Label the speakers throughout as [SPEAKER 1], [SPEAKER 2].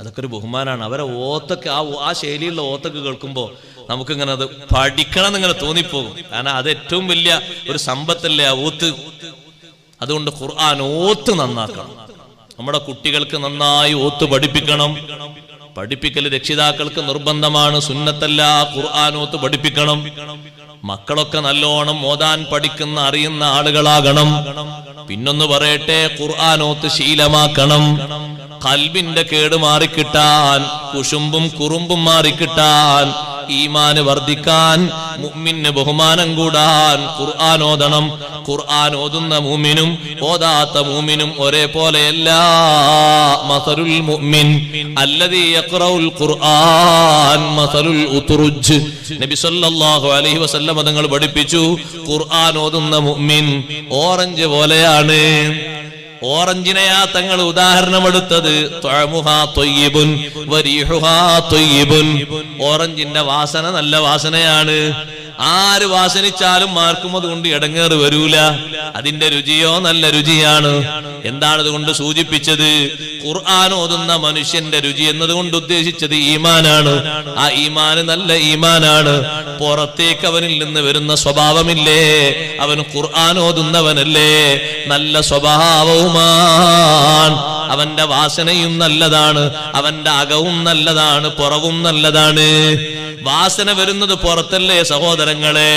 [SPEAKER 1] അതൊക്കെ ഒരു ബഹുമാനാണ്. അവരെ ഓത്തൊക്കെ ആ ശൈലിയുള്ള ഓത്തൊക്കെ കേൾക്കുമ്പോൾ നമുക്കിങ്ങനെ അത് പഠിക്കണം എന്നിങ്ങനെ തോന്നിപ്പോകും. കാരണം അത് ഏറ്റവും വലിയ ഒരു സമ്പത്തല്ലേ ആ ഓത്ത്. അതുകൊണ്ട് ഖുർആൻ ഓത്ത് നന്നാക്കണം. നമ്മുടെ കുട്ടികൾക്ക് നന്നായി ഓത്ത് പഠിപ്പിക്കണം. പഠിപ്പിക്കൽ രക്ഷിതാക്കൾക്ക് നിർബന്ധമാണ്, സുന്നത്തല്ല. ഖുർആൻ ഓത്ത് പഠിപ്പിക്കണം. മക്കളൊക്കെ നല്ലോണം ഓതാൻ പഠിക്കുന്ന അറിയുന്ന ആളുകളാകണം. പിന്നൊന്ന് പറയട്ടെ, ഖുർആൻ ഓത്ത് ശീലമാക്കണം. ഖൽബിന്റെ കേട് മാറിക്കിട്ടാൻ, കുശുമ്പും കുറുമ്പും മാറിക്കിട്ടാൻ, ഈമാന് വർദ്ധിക്കാൻ, മുഅ്മിന് ബഹുമാനം കൂടാൻ ഖുർആൻ ഓതണം. ഖുർആൻ ഓതുന്ന മുഅ്മിനും ഓതാത്ത മുഅ്മിനും ഒരേപോലെയല്ല. മസലുൽ മുഅ്മിൻ അല്ലദീ യഖറഉൽ ഖുർആൻ മസലുൽ ഉത്റുജ്. നബി സല്ലല്ലാഹു അലൈഹി വസല്ലം തങ്ങൾ പഠിപ്പിച്ചു, ഖുർആൻ ഓതുന്ന മുഅ്മിൻ ഓറഞ്ച് പോലെയാണ്. ഓറഞ്ചിനെയാ തങ്ങൾ ഉദാഹരണമെടുത്തത്. ത്വഅമുഹാ ത്വയ്യിബുൻ വരീഹുഹാ ത്വയ്യിബുൻ. ഓറഞ്ചിന്റെ വാസന നല്ല വാസനയാണ്. ആര് വാസനിച്ചാലും ആർക്കും അതുകൊണ്ട് ഇടങ്ങേറ് വരൂല. അതിന്റെ രുചിയോ നല്ല രുചിയാണ്. എന്താണ് അതുകൊണ്ട് സൂചിപ്പിച്ചത്? ഖുർആൻ ഓതുന്ന മനുഷ്യന്റെ രുചി എന്നതുകൊണ്ട് ഉദ്ദേശിച്ചത് ഈമാനാണ്. ആ ഈമാന് നല്ല ഈമാനാണ്. പുറത്തേക്ക് അവനിൽ നിന്ന് വരുന്ന സ്വഭാവമില്ലേ, അവൻ ഖുർആൻ ഓതുന്നവനല്ലേ, നല്ല സ്വഭാവവുമാണ്. അവന്റെ വാസനയും നല്ലതാണ്, അവന്റെ അകവും നല്ലതാണ്, പുറവും നല്ലതാണ്. വാസന വരുന്നത് പുറത്തല്ലേ സഹോദരങ്ങളെ,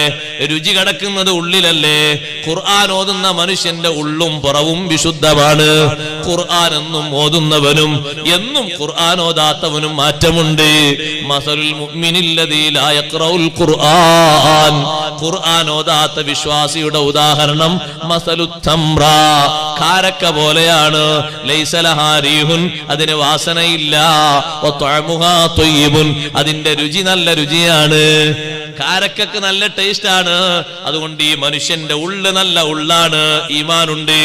[SPEAKER 1] രുചി കടക്കുന്നത് ഉള്ളിലല്ലേ. ഖുർആൻ ഓതുന്ന മനുഷ്യന്റെ ഉള്ളും പുറവും വിശുദ്ധമാണ്. ഖുർആൻ എന്നും ഓതുന്നവനും എന്നും ഖുർആൻ ഓതാത്തവനും മാറ്റമുണ്ട്. മസലുൽ മുഅ്മിനില്ലദീ ലാ യഖറഉൽ ഖുർആൻ. ഖുർആൻ ഓതാത്ത വിശ്വാസിയുടെ ഉദാഹരണം മസലുത് തംറ, കാരക്ക പോലെയാണ്. ലൈസ ലഹാ റീഹുൻ, അതിന് വാസനയില്ല. വത്വഅമുഹാ ത്വയ്യിബുൻ, അതിന്റെ രുചി നല്ല രുചിയാണ്. കാരക്കക്ക് നല്ല ടേസ്റ്റ് ആണ്. അതുകൊണ്ട് ഈ മനുഷ്യന്റെ ഉള്ള് നല്ല ഉള്ളാണ്, ഈമാനുണ്ട്.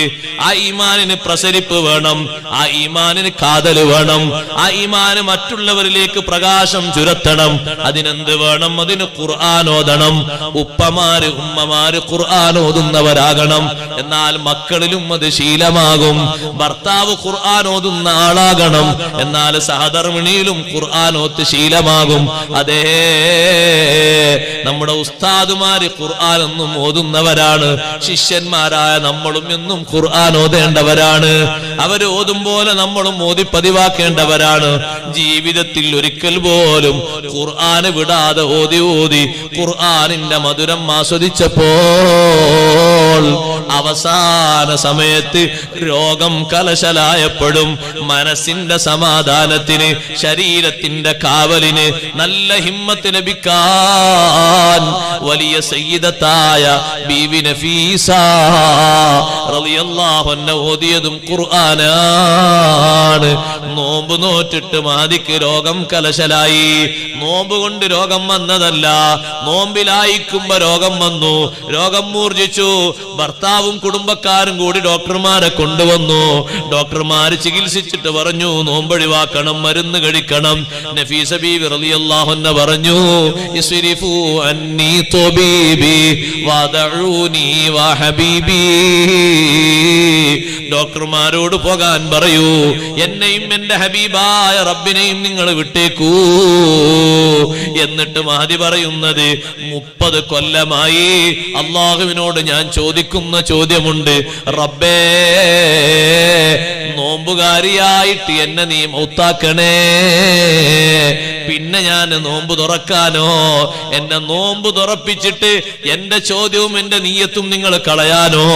[SPEAKER 1] ആ ഈമാനിന് പ്രസരിപ്പ് വേണം, ആ ഈമാനിന് കാതൽ വേണം, ആ ഈമാന് മറ്റുള്ളവരിലേക്ക് പ്രകാശം ചുരത്തണം. അതിനെന്ത് വേണം? അതിന് ഖുർആൻ ഓതണം. ഉപ്പമാര് ഉമ്മമാര് ഖുർആൻ ഓതുന്നവരാകണം. എന്നാൽ മക്കളിലും അത് ശീലമാകും. ഭർത്താവ് ഖുർആൻ ഓതുന്ന ആളാകണം. എന്നാൽ സഹധർമ്മിണിയിലും ഖുർആൻ ഓത്ത് ശീലമാകും. അതേ, നമ്മുടെ ഉസ്താദുമാര് ഖുർആൻ എന്നും ഓതുന്നവരാണ്. ശിഷ്യന്മാരായ നമ്മളും എന്നും ഖുർആൻ ഓതേണ്ടവരാണ്. അവര് ഓതും പോലെ നമ്മളും ഓതി പതിവാക്കേണ്ടവരാണ്. ജീവിതത്തിൽ ഒരിക്കൽ പോലും ഖുർആന് വിടാതെ ഓതി ഓതി ഖുർആനിന്റെ മധുരം ആസ്വദിച്ചപ്പോൾ അവസാന സമയത്ത് രോഗം കലശലായപ്പോഴും മനസ്സിന്റെ സമാധാനത്തിന്, ശരീരത്തിന്റെ കാവലിന്, നല്ല ഹിമ്മത്ത് ലഭിക്കാൻ വലിയ സയ്യിദത്തായ ബീവി നഫീസ റളിയല്ലാഹു അൻഹ ഓതിയതും ഖുർആനാണ്. നോമ്പ് നോറ്റിട്ട് മാദിക്ക് രോഗം കലശലായി. നോമ്പ് കൊണ്ട് രോഗം വന്നതല്ല, നോമ്പിലായിക്കുമ്പോ രോഗം വന്നു. രോഗം മൂർജിച്ചു. ഭർത്താവും കുടുംബക്കാരും കൂടി ഡോക്ടർമാരെ കൊണ്ടുവന്നു. ഡോക്ടർമാര് ചികിത്സിച്ചിട്ട് പറഞ്ഞു, നോമ്പൊഴിവാക്കണം, മരുന്ന് കഴിക്കണം. നഫീസ ബീവി റളിയല്ലാഹു അൻഹ പറഞ്ഞു, ഇസ്രിഫു അന്നി തബീബി വദഊനി വഹബീബി. ഡോക്ടർമാരോട് പോകാൻ പറയൂ, എന്നെയും എന്റെ ഹബീബായ റബ്ബിനെയും നിങ്ങൾ വിട്ടേക്കൂ. എന്നിട്ട് മഹദി പറയുന്നത്, 30 കൊല്ലമായി അല്ലാഹുവിനോട് ഞാൻ ചോദിക്കുന്ന ചോദ്യമുണ്ട്, റബ്ബേ നോമ്പുകാരിയായിട്ട് എന്നെ നീ മൗത്താക്കണേ. പിന്നെ ഞാൻ നോമ്പ് തുറക്കാനോ? എന്നെ നോമ്പ് തുറപ്പിച്ചിട്ട് എന്റെ ചോദ്യവും എന്റെ നീയത്തും നിങ്ങൾ കളയാനോ?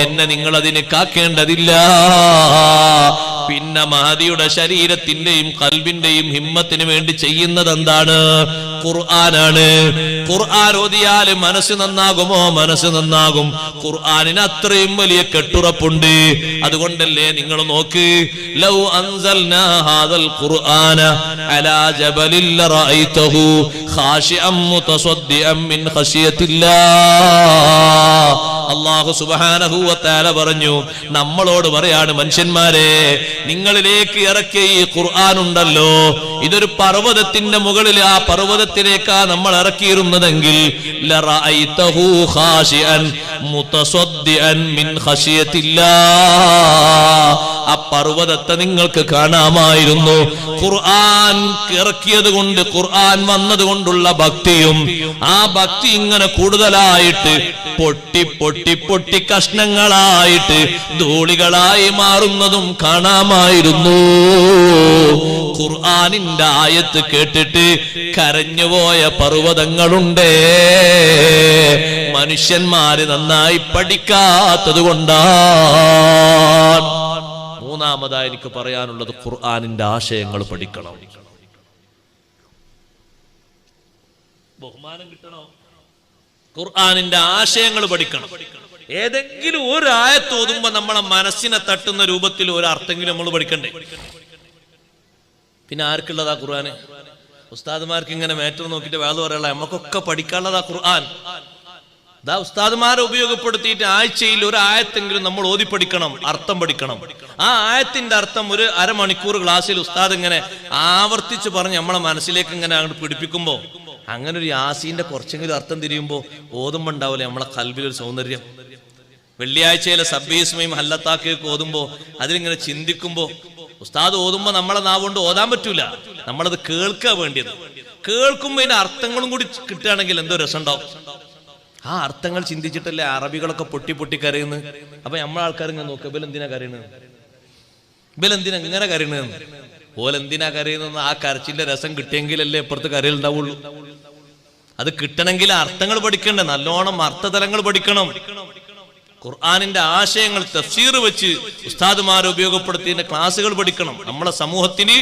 [SPEAKER 1] എന്നെ നിങ്ങൾ അതിന് കാക്കേണ്ടതില്ല. പിന്നെ മഹദിയുടെ ശരീരത്തിന്റെയും ഖൽബിന്റെയും ഹിമ്മത്തിന് വേണ്ടി ചെയ്യുന്നത് എന്താണ്? ഖുർആനാണ്. ഖുർആൻ ഓതിയാൽ മനസ്സ് നന്നാകുമോ? മനസ്സ് നന്നാകും. ഖുർആനിന് അത്രയും വലിയ കെട്ടുറപ്പുണ്ട്. അതുകൊണ്ടല്ലേ നിങ്ങൾ നോക്ക്, ലൗ അൻസൽനാ ഹാദൽ ഖുർആന അലാ ജബലിൽ ലറഅയ്തഹു ഖാശിഅൻ മുതസദ്ദിഅൻ മിൻ ഖശിയത്തില്ലാഹ്. അല്ലാഹു സുബ്ഹാനഹു വ തആല പറഞ്ഞു, നമ്മളോട് പറയാണ്, മനുഷ്യന്മാരെ, നിങ്ങളിലേക്ക് ഇറക്കിയ ഈ ഖുർആൻ ഉണ്ടല്ലോ, ഇതൊരു പർവ്വതത്തിന്റെ മുകളിൽ, ആ പർവ്വതത്തിലേക്കാ നമ്മൾ ഇറക്കിയിരുന്നതെങ്കിൽ ലറഅയ്തഹു ഖാശിഅൻ മുതസദ്ദിഅൻ മിൻ ഖശിയത്തില്ലാഹ്, ആ പർവ്വതത്തെ നിങ്ങൾക്ക് കാണാമായിരുന്നു. ഖുർആൻ ഇറക്കിയത് കൊണ്ട്, ഖുർആൻ വന്നത് കൊണ്ടുള്ള ഭക്തിയും, ആ ഭക്തി ഇങ്ങനെ കൂടുതലായിട്ട് പൊട്ടി പൊട്ടി പൊട്ടി കഷ്ണങ്ങളായിട്ട് ധൂളികളായി മാറുന്നതും കാണാമായിരുന്നു. ഖുർആനിന്റെ ആയത്ത് കേട്ടിട്ട് കരഞ്ഞുപോയ പർവ്വതങ്ങളുണ്ടേ, മനുഷ്യന്മാര് നന്നായി പഠിക്കാത്തത് കൊണ്ടാണ്. മൂന്നാമതായി എനിക്ക് പറയാനുള്ളത്, ഖുർആനിന്റെ ആശയങ്ങൾ പഠിക്കണം. ബഹുമാനം കിട്ടണോ? ഖുർആനിന്റെ ആശയങ്ങൾ പഠിക്കണം. ഏതെങ്കിലും ഒരു ആയത്ത് ഓതുമ്പോ നമ്മളെ മനസ്സിനെ തട്ടുന്ന രൂപത്തിൽ ഒരു അർത്ഥമെങ്കിലും നമ്മൾ പഠിക്കണ്ടേ? പിന്നെ ആർക്കുള്ളതാ ഖുർആന്? ഉസ്താദുമാർക്ക് ഇങ്ങനെ മേറ്റർ നോക്കിയിട്ട് വേള പറയാനുള്ള, നമുക്കൊക്കെ പഠിക്കാനുള്ളതാ ഖുർആൻ. ദാ ഉസ്താദുമാരെ ഉപയോഗപ്പെടുത്തിയിട്ട് ആഴ്ചയിൽ ഒരു ആയത്തെങ്കിലും നമ്മൾ ഓതി പഠിക്കണം, അർത്ഥം പഠിക്കണം. ആ ആയത്തിന്റെ അർത്ഥം ഒരു അരമണിക്കൂർ ക്ലാസ്സിൽ ഉസ്താദ് ഇങ്ങനെ ആവർത്തിച്ച് പറഞ്ഞ് നമ്മളെ മനസ്സിലേക്ക് ഇങ്ങനെ അങ്ങോട്ട് പിടിപ്പിക്കുമ്പോ, അങ്ങനെ ഒരു യാസീന്റെ കുറച്ചെങ്കിലും അർത്ഥം തിരിയുമ്പോ ഓതുമ്പോ ഉണ്ടാവില്ലേ നമ്മളെ കൽബിലൊരു സൗന്ദര്യം. വെള്ളിയാഴ്ചയിലെ സബ്ബീസ്മയും ഹല്ലത്താക്കൊക്കെ ഓതുമ്പോ അതിലിങ്ങനെ ചിന്തിക്കുമ്പോ, ഉസ്താദ് ഓതുമ്പോ നമ്മളെ നാവുകൊണ്ട് ഓതാൻ പറ്റൂല, നമ്മളത് കേൾക്കുക വേണ്ടിയത്. കേൾക്കുമ്പോ ഇതിന്റെ അർത്ഥങ്ങളും കൂടി കിട്ടുകയാണെങ്കിൽ എന്തോ രസമുണ്ടാവും. ആ അർത്ഥങ്ങൾ ചിന്തിച്ചിട്ടല്ലേ അറബികളൊക്കെ പൊട്ടി പൊട്ടി കരയുന്നത്. അപ്പൊ നമ്മളെ ആൾക്കാർ ഇങ്ങനെ നോക്കുക, ഇബലെന്തിനാ കരയണത്, ഇബലെന്തിനാ ഇങ്ങനെ കരയണത്, ഓലെന്തിനാ കരയുന്ന. ആ കരച്ചിന്റെ രസം കിട്ടിയെങ്കിലല്ലേ ഇപ്പുറത്ത് കരയിലുണ്ടാവുള്ളൂ. അത് കിട്ടണമെങ്കിൽ അർത്ഥങ്ങൾ പഠിക്കണ്ടേ, നല്ലോണം അർത്ഥതലങ്ങൾ പഠിക്കണം. ഖുർആനിന്റെ ആശയങ്ങൾ തഫ്സീർ വെച്ച് ഉസ്താദുമാരെ ഉപയോഗപ്പെടുത്തിയതിന്റെ ക്ലാസുകൾ പഠിക്കണം. നമ്മളെ സമൂഹത്തിന്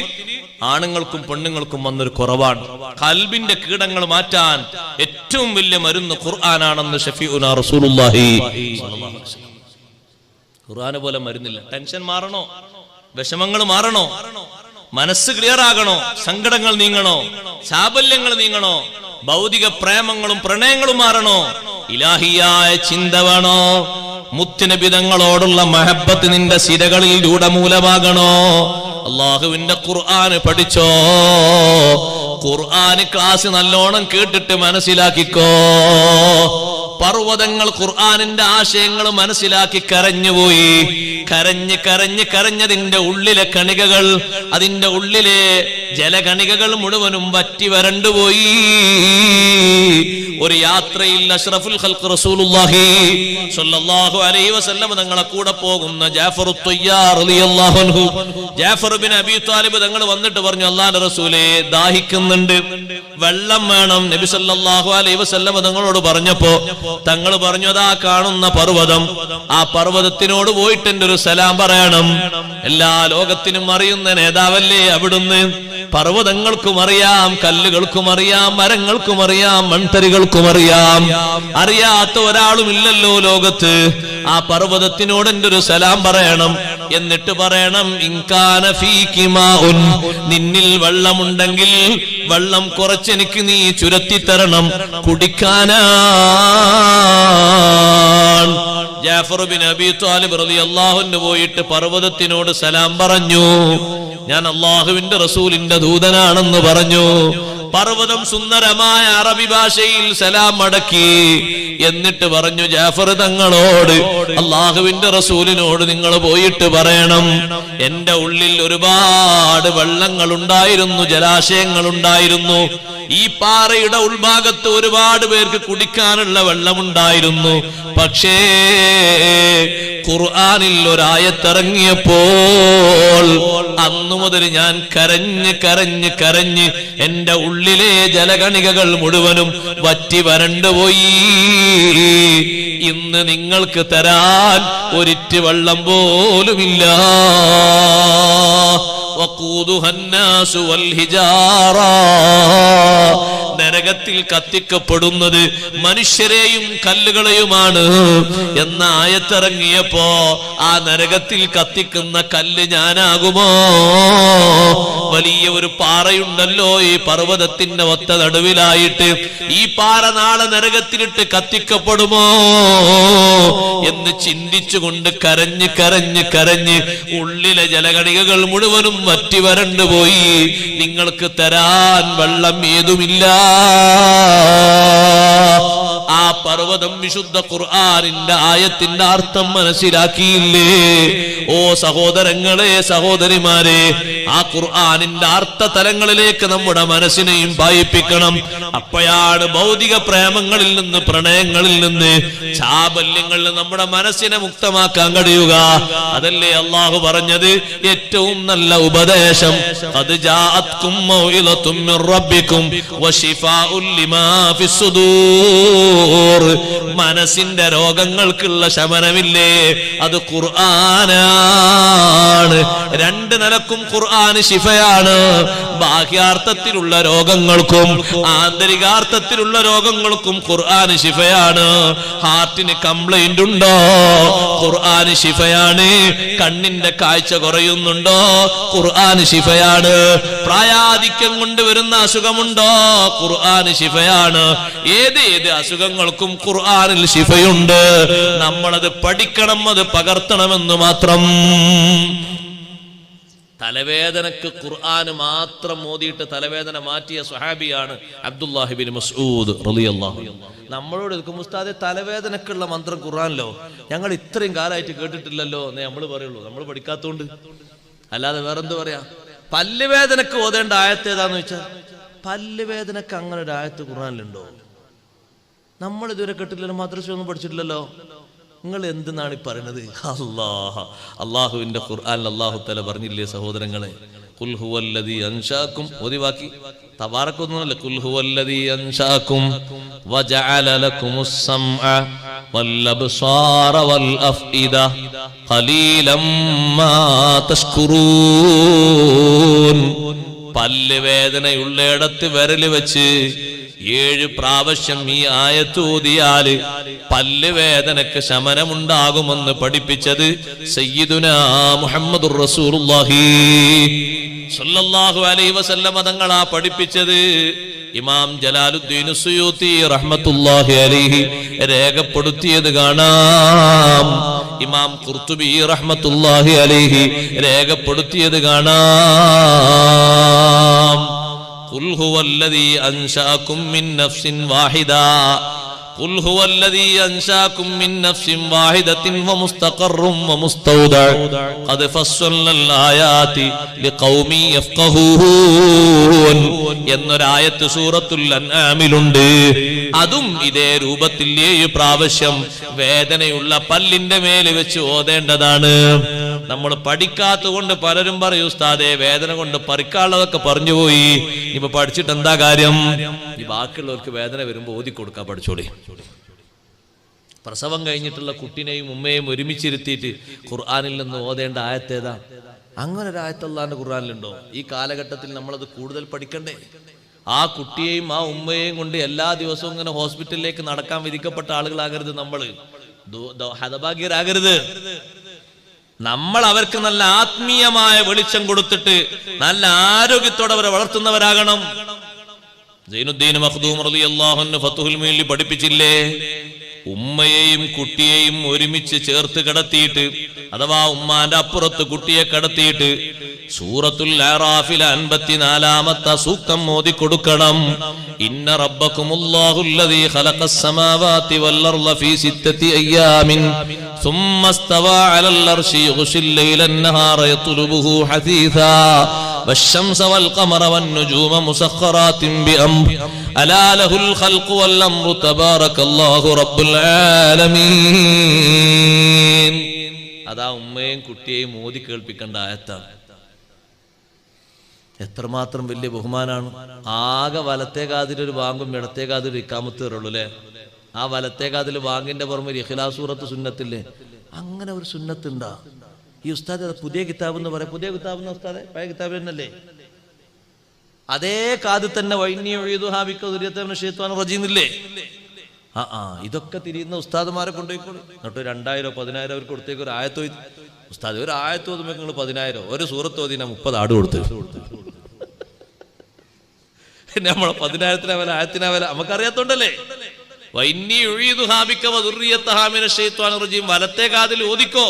[SPEAKER 1] ആണുങ്ങൾക്കും പെണ്ണുങ്ങൾക്കും വന്നൊരു കുറവാണ്. ഖൽബിന്റെ കീടങ്ങൾ മാറ്റാൻ ഏറ്റവും വലിയ മരുന്ന് ഖുർആനാണെന്ന് ഷഫീഉനാ റസൂലുള്ളാഹി സ്വല്ലല്ലാഹു അലൈഹി വസല്ലം. ഖുർആന് പോലെ മരുന്നില്ല. ടെൻഷൻ മാറണോ, വിഷമങ്ങൾ മാറണോ, മനസ്സ് ക്ലിയർ ആകണോ, സങ്കടങ്ങൾ നീങ്ങണോ, ചാബല്യങ്ങൾ നീങ്ങണോ, ഭൗതിക പ്രേമങ്ങളും പ്രണയങ്ങളും മാറണോ, ഇലാഹിയായ ചിന്ത വേണോ, മുത്തുനബിതങ്ങളോടുള്ള മഹബത്ത് നിന്റെ സിരകളിൽ രൂഢമൂലമാകണോ, അള്ളാഹുവിന്റെ ഖുർആന് പഠിച്ചോ. ഖുർആന് ക്ലാസ് നല്ലോണം കേട്ടിട്ട് മനസ്സിലാക്കിക്കോ. പർവ്വതങ്ങൾ ഖുർആനിന്റെ ആശയങ്ങൾ മനസ്സിലാക്കി കരഞ്ഞുപോയി. കരഞ്ഞ് കരഞ്ഞ് കരഞ്ഞതിന്റെ ഉള്ളിലെ കണികകൾ, അതിന്റെ ഉള്ളിലെ ജലകണികകൾ മുഴുവനും വറ്റി വരണ്ടുപോയി. ഒരു യാത്രയിൽ അഷ്റഫുൽ ഖൽഖ് റസൂലുള്ളാഹി സ്വല്ലല്ലാഹു അലൈഹി വസല്ലം തങ്ങളെ കൂടെ പോകുന്ന ജാഫർ ത്വയ്യാർ റളിയല്ലാഹു അൻഹു, ജാഫർ ബിൻ അബീ ത്വാലിബ് തങ്ങൾ വന്നിട്ട് പറഞ്ഞു, അല്ലാഹുവിന്റെ റസൂലേ, ദാഹിക്കുന്നുണ്ട്, വെള്ളം വേണം. നബി സല്ലല്ലാഹു അലൈഹി വസല്ലം തങ്ങളോട് പറഞ്ഞപ്പോ തങ്ങൾ പറഞ്ഞു, അതാ കാണുന്ന പർവ്വതം, ആ പർവ്വതത്തിനോട് പോയിട്ട് എന്റെ ഒരു സലാം പറയണം. എല്ലാ ലോകത്തിനും അറിയുന്ന നേതാവല്ലേ അവിടുന്ന്. പർവ്വതങ്ങൾക്കും അറിയാം, കല്ലുകൾക്കും അറിയാം, മരങ്ങൾക്കും അറിയാം, മൺതരികൾക്കും അറിയാം. അറിയാത്ത ഒരാളും ഇല്ലല്ലോ ലോകത്ത്. ആ പർവ്വതത്തിനോട് എന്റെ ഒരു സലാം പറയണം. എന്നിട്ട് പറയണം, ഇൻകാന ഫീകി മാഉൻ, നിന്നിൽ വെള്ളമുണ്ടെങ്കിൽ വെള്ളം കുറച്ചെനിക്ക് നീ ചുരത്തിത്തരണം, കുടിക്കാനാ. ജാഫർ ബിൻ അബീ ത്വാലിബ് റളിയല്ലാഹു അൻഹു പോയിട്ട് പർവ്വതത്തിനോട് സലാം പറഞ്ഞു. ഞാൻ അള്ളാഹുവിന്റെ റസൂലിന്റെ ദൂതനാണെന്ന് പറഞ്ഞു. പർവ്വതം സുന്ദരമായ അറബി ഭാഷയിൽ സലാം മടക്കി. എന്നിട്ട് പറഞ്ഞു, ജാഫർ തങ്ങളോട്, അള്ളാഹുവിന്റെ റസൂലിനോട് നിങ്ങൾ പോയിട്ട് പറയണം, എന്റെ ഉള്ളിൽ ഒരുപാട് വെള്ളങ്ങൾ ഉണ്ടായിരുന്നു, ജലാശയങ്ങൾ ഉണ്ടായിരുന്നു. ഈ പാറയുടെ ഉൾഭാഗത്ത് ഒരുപാട് പേർക്ക് കുടിക്കാനുള്ള വെള്ളമുണ്ടായിരുന്നു. പക്ഷേ ഖുർആനിൽ ഒരായത്തിറങ്ങിയപ്പോൾ അന്നു മുതൽ ഞാൻ കരഞ്ഞ് കരഞ്ഞ് കരഞ്ഞ് എന്റെ ഉള്ളിലെ ജലകണികകൾ മുഴുവനും വറ്റി വരണ്ടുപോയി. ഇന്ന് നിങ്ങൾക്ക് തരാൻ ഒരിറ്റ് വെള്ളം പോലുമില്ല. നരകത്തിൽ കത്തിക്കപ്പെടുന്നത് മനുഷ്യരെയും കല്ലുകളെയുമാണ് എന്ന ആയത്തിറങ്ങിയപ്പോ ആ നരകത്തിൽ കത്തിക്കുന്ന കല്ല് ഞാനാകുമോ? വലിയ ഒരു പാറയുണ്ടല്ലോ ഈ പർവ്വതത്തിന്റെ ഒത്ത നടുവിലായിട്ട്, ഈ പാറ നാളെ നരകത്തിലിട്ട് കത്തിക്കപ്പെടുമോ എന്ന് ചിന്തിച്ചുകൊണ്ട് കരഞ്ഞ് കരഞ്ഞ് കരഞ്ഞ് ഉള്ളിലെ ജലകണികകൾ മുഴുവനും വറ്റി വരണ്ടുപോയി. നിങ്ങൾക്ക് തരാൻ വെള്ളം ഏതുമില്ല. ആ പർവ്വതം വിശുദ്ധ ഖുർആനിന്റെ ആയത്തിന്റെ അർത്ഥം മനസ്സിലാക്കിയില്ലേ? ഓ സഹോദരങ്ങളെ, സഹോദരിമാരെ, ആ ഖുർആനിന്റെ അർത്ഥ തലങ്ങളിലേക്ക് നമ്മുടെ മനസ്സിനെയും പായിപ്പിക്കണം. അപ്പോഴാണ് ഭൗതിക പ്രേമങ്ങളിൽ നിന്ന്, പ്രണയങ്ങളിൽ നിന്ന്, ചാബല്യങ്ങളിൽ നിന്ന് നമ്മുടെ മനസ്സിനെ മുക്തമാക്കാൻ കഴിയുക. അതല്ലേ അള്ളാഹു പറഞ്ഞത്, ഏറ്റവും നല്ല ഉപദേശം ഖദ് ജാഅത്കും മൗഇദത്തും മിർ റബ്ബിക്കും വശിഫാഉൻ ലിമാ ഫിസ്സുദൂർ. മനസ്സിന്റെ രോഗങ്ങൾക്കുള്ള ശമനമില്ലേ, അത് ഖുർആനാണ്. രണ്ട് നിലക്കും ഖുർആൻ ശിഫയാണ്. ബാഹ്യാർത്ഥത്തിലുള്ള രോഗങ്ങൾക്കും ആന്തരികാർത്ഥത്തിലുള്ള രോഗങ്ങൾക്കും ഖുർആൻ ശിഫയാണ്. ഹാർട്ടിന് കംപ്ലൈന്റ് ഉണ്ടോ, ഖുർആൻ ശിഫയാണ്. കണ്ണിന്റെ കാഴ്ച കുറയുന്നുണ്ടോ, ഖുർആൻ ശിഫയാണ്. പ്രായാധിക്യം കൊണ്ട് വരുന്ന അസുഖമുണ്ടോ, ഖുർആൻ ശിഫയാണ്. ഏത് അസുഖങ്ങൾക്കും ഖുർആനിൽ ശിഫയുണ്ട്. നമ്മളത് പഠിക്കണം, അത് പകർത്തണമെന്ന് മാത്രം. തലവേദനക്ക് ഖുർആൻ മാത്രം ഓതിയിട്ട് തലവേദന മാറ്റിയ സ്വഹാബിയാണ് അബ്ദുല്ലാഹി ബിൻ മസ്ഊദ് റളിയല്ലാഹു അൻഹു. നമ്മളോട് എടുക്കും, ഉസ്താദെ തലവേദനക്കുള്ള മന്ത്രം ഖുർആനിലോ ഞങ്ങൾ ഇത്രയും കാലമായിട്ട് കേട്ടിട്ടില്ലല്ലോ എന്നേ നമ്മൾ പറയുള്ളൂ. നമ്മൾ പഠിക്കാത്തോണ്ട്, അല്ലാതെ വേറെന്ത് പറയാ. പല്ലുവേദനക്ക് ഓതേണ്ട ആയത്ത് ഏതാന്ന് വെച്ചാൽ, പല്ലുവേദനക്ക് അങ്ങനെ ഒരു ആയത്ത് ഖുർആനിലുണ്ടോ? നമ്മൾ ഇതുവരെ കേട്ടില്ലല്ലോ, മദ്രസ ഒന്നും പഠിച്ചിട്ടില്ലല്ലോ. നിങ്ങൾ എന്തെന്നാണ് ഈ പറയുന്നത്? അള്ളാഹുവിന്റെ ഖുർആനിൽ അല്ലാഹു തആല പറഞ്ഞില്ലേ സഹോദരങ്ങളെ, ഖുൽ ഹുവല്ലദീ അൻശാകും, ഓതിവാക്കി തബാറക്കൊന്നുമല്ല, ഖുൽ ഹുവല്ലദീ അൻശാകും വജഅല ലക്കുമുസ് സമഅ വൽ അബ്സാറ വൽ അഫ്ഇദ ഖലീലം മാ തശ്കുറൂൻ. പല്ലുവേദനയുള്ളയിടത്ത് വിരല് വെച്ച് 7 പ്രാവശ്യം ഈ ആയത്ത് ഓതിയാല് പല്ലുവേദനക്ക് ശമനമുണ്ടാകുമെന്ന് പഠിപ്പിച്ചത് സയ്യിദുനാ മുഹമ്മദുർ റസൂലുള്ളാഹി സ്വല്ലല്ലാഹു അലൈഹി വസല്ലം തങ്ങളാ പഠിപ്പിച്ചത്. ഇമാം ജലാലുദ്ദീൻ സുയൂത്തി റഹ്മത്തുള്ളാഹി അലൈഹി രേഖപ്പെടുത്തിയത് കാണാം. ഇമാം ഖുർത്തുബി റഹ്മത്തുള്ളാഹി അലൈഹി രേഖപ്പെടുത്തിയത് കാണാം. ഖുൽ ഹുവല്ലദീ അൻശഅകും മിൻ നഫ്സിൻ വാഹിദ ഖുൽ ഹുവല്ലദീ അൻശഅകും മിൻ നഫ്സിൻ വാഹിദത്തിൻ വമുസ്തഖറും വമുസ്തൗദഅ ഖദ് ഫസ്സൽനൽ ആയാതി ലിഖൗമി യഫ്ഖഹൂൻ എന്നൊരായത്ത് സൂറത്തുൽ അൻആമിലുണ്ട്. അതും ഇതേ രൂപത്തിൽ 7 പ്രാവശ്യം വേദനയുള്ള പല്ലിന്റെ മേല് വെച്ച് ഓതേണ്ടതാണ്. നമ്മൾ പഠിക്കാത്തതുകൊണ്ട് പലരും പറയും, ഉസ്താദേ വേദന കൊണ്ട് പറിക്കാനുള്ളതൊക്കെ പറഞ്ഞുപോയി, ഇപ്പൊ പഠിച്ചിട്ട് എന്താ കാര്യം? ഈ ബാക്കിയുള്ളവർക്ക് വേദന വരുമ്പോ ഓതി കൊടുക്കാൻ പഠിച്ചോളി. പ്രസവം കഴിഞ്ഞിട്ടുള്ള കുട്ടിനെയും ഉമ്മയെയും ഒരുമിച്ചിരുത്തിയിട്ട് ഖുർആനിൽ നിന്ന് ഓതേണ്ട ആയത്തേതാ? അങ്ങനെ ഒരു ആയത്ത് അല്ലാഹുവിന്റെ ഖുർആനിലുണ്ടോ? ഈ കാലഘട്ടത്തിൽ നമ്മളത് കൂടുതൽ പഠിക്കണ്ടേ? ആ കുട്ടിയെയും ആ ഉമ്മയെയും കൊണ്ട് എല്ലാ ദിവസവും ഇങ്ങനെ ഹോസ്പിറ്റലിലേക്ക് നടക്കാൻ വിധിക്കപ്പെട്ട ആളുകളാകരുത്. നമ്മൾ ഹതഭാഗ്യരാകരുത്. നമ്മൾ അവർക്ക് നല്ല ആത്മീയമായ വെളിച്ചം കൊടുത്തിട്ട് നല്ല ആരോഗ്യത്തോടെ അവരെ വളർത്തുന്നവരാകണം. സൈനുദ്ദീൻ മഖ്ദൂം റളിയല്ലാഹു അൻഹു ഫത്ഹുൽ മുഈനിൽ പഠിപ്പിച്ചില്ലേ, ഉമ്മയെയും കുട്ടിയെയും ഒരുമിച്ച് ചേർത്ത് കിടത്തിയിട്ട്, അഥവാ ഉമ്മാന്റെ അപ്പുറത്ത് കുട്ടിയെ കിടത്തിയിട്ട് സൂറത്തുൽ അറാഫിലെ 54-ാമത്തെ സൂക്തം ഓതി കൊടുക്കണം. ഇന്ന റബ്ബകുമുല്ലാഹുല്ലദീ ഖലഖസ് സമാവാതി വൽ അർള ഫീ 6 അയ്യാമിൻ ثم استوى على العرش يغشي الليل النهار يطلبه حثيثا والشمس والقمر والنجوم مسخرات بأمره ألا له الخلق والأمر تبارك الله رب العالمين. അതാ ഉമ്മയും കുട്ടിയെയും മോദി കേൾപ്പിക്കേണ്ട ആയത്താണ്. എത്രമാത്രം വലിയ ബഹുമാനാണ്. ആകെ വലത്തേകാതിലൊരു വാങ്കും ഇടത്തേകാതിൽ ഇക്കാമത്ത് കയറുള്ളൂ അല്ലേ? ആ വലത്തേകാതിൽ വാങ്ങിന്റെ പുറമെ ഇഖ്ലാസ് സൂറത്ത് സുന്നത്തില്ലേ? അങ്ങനെ ഒരു സുന്നത്തുണ്ടാ? ഈ ഉസ്താദ് പുതിയ കിതാബ് എന്ന് പറയാം. പുതിയ കിതാബ് എന്ന ഉസ്താദെ പഴയ കിതാബ് തന്നെയല്ലേ? അതേ കാതിൽ തന്നെ റജീമില്ലേ? ഇതൊക്കെ തിരിയുന്ന ഉസ്താദുമാരെ കൊണ്ടുപോയിക്കോളൂ. എന്നിട്ട് 2000 10,000 അവർക്ക് കൊടുത്തേക്ക് ഒരു ആയത്തോ. ഉസ്താദ് ഒരു ആയത്തോ നിങ്ങൾ 10,000, ഒരു സൂറത്ത് ഓതിന 30 ആട് കൊടുത്ത് പിന്നെ നമ്മളെ 10,000 അവല 1000 അവല നമുക്കറിയാത്തോണ്ടല്ലേ. വലത്തെ കാതിൽ ഓതിക്കോ,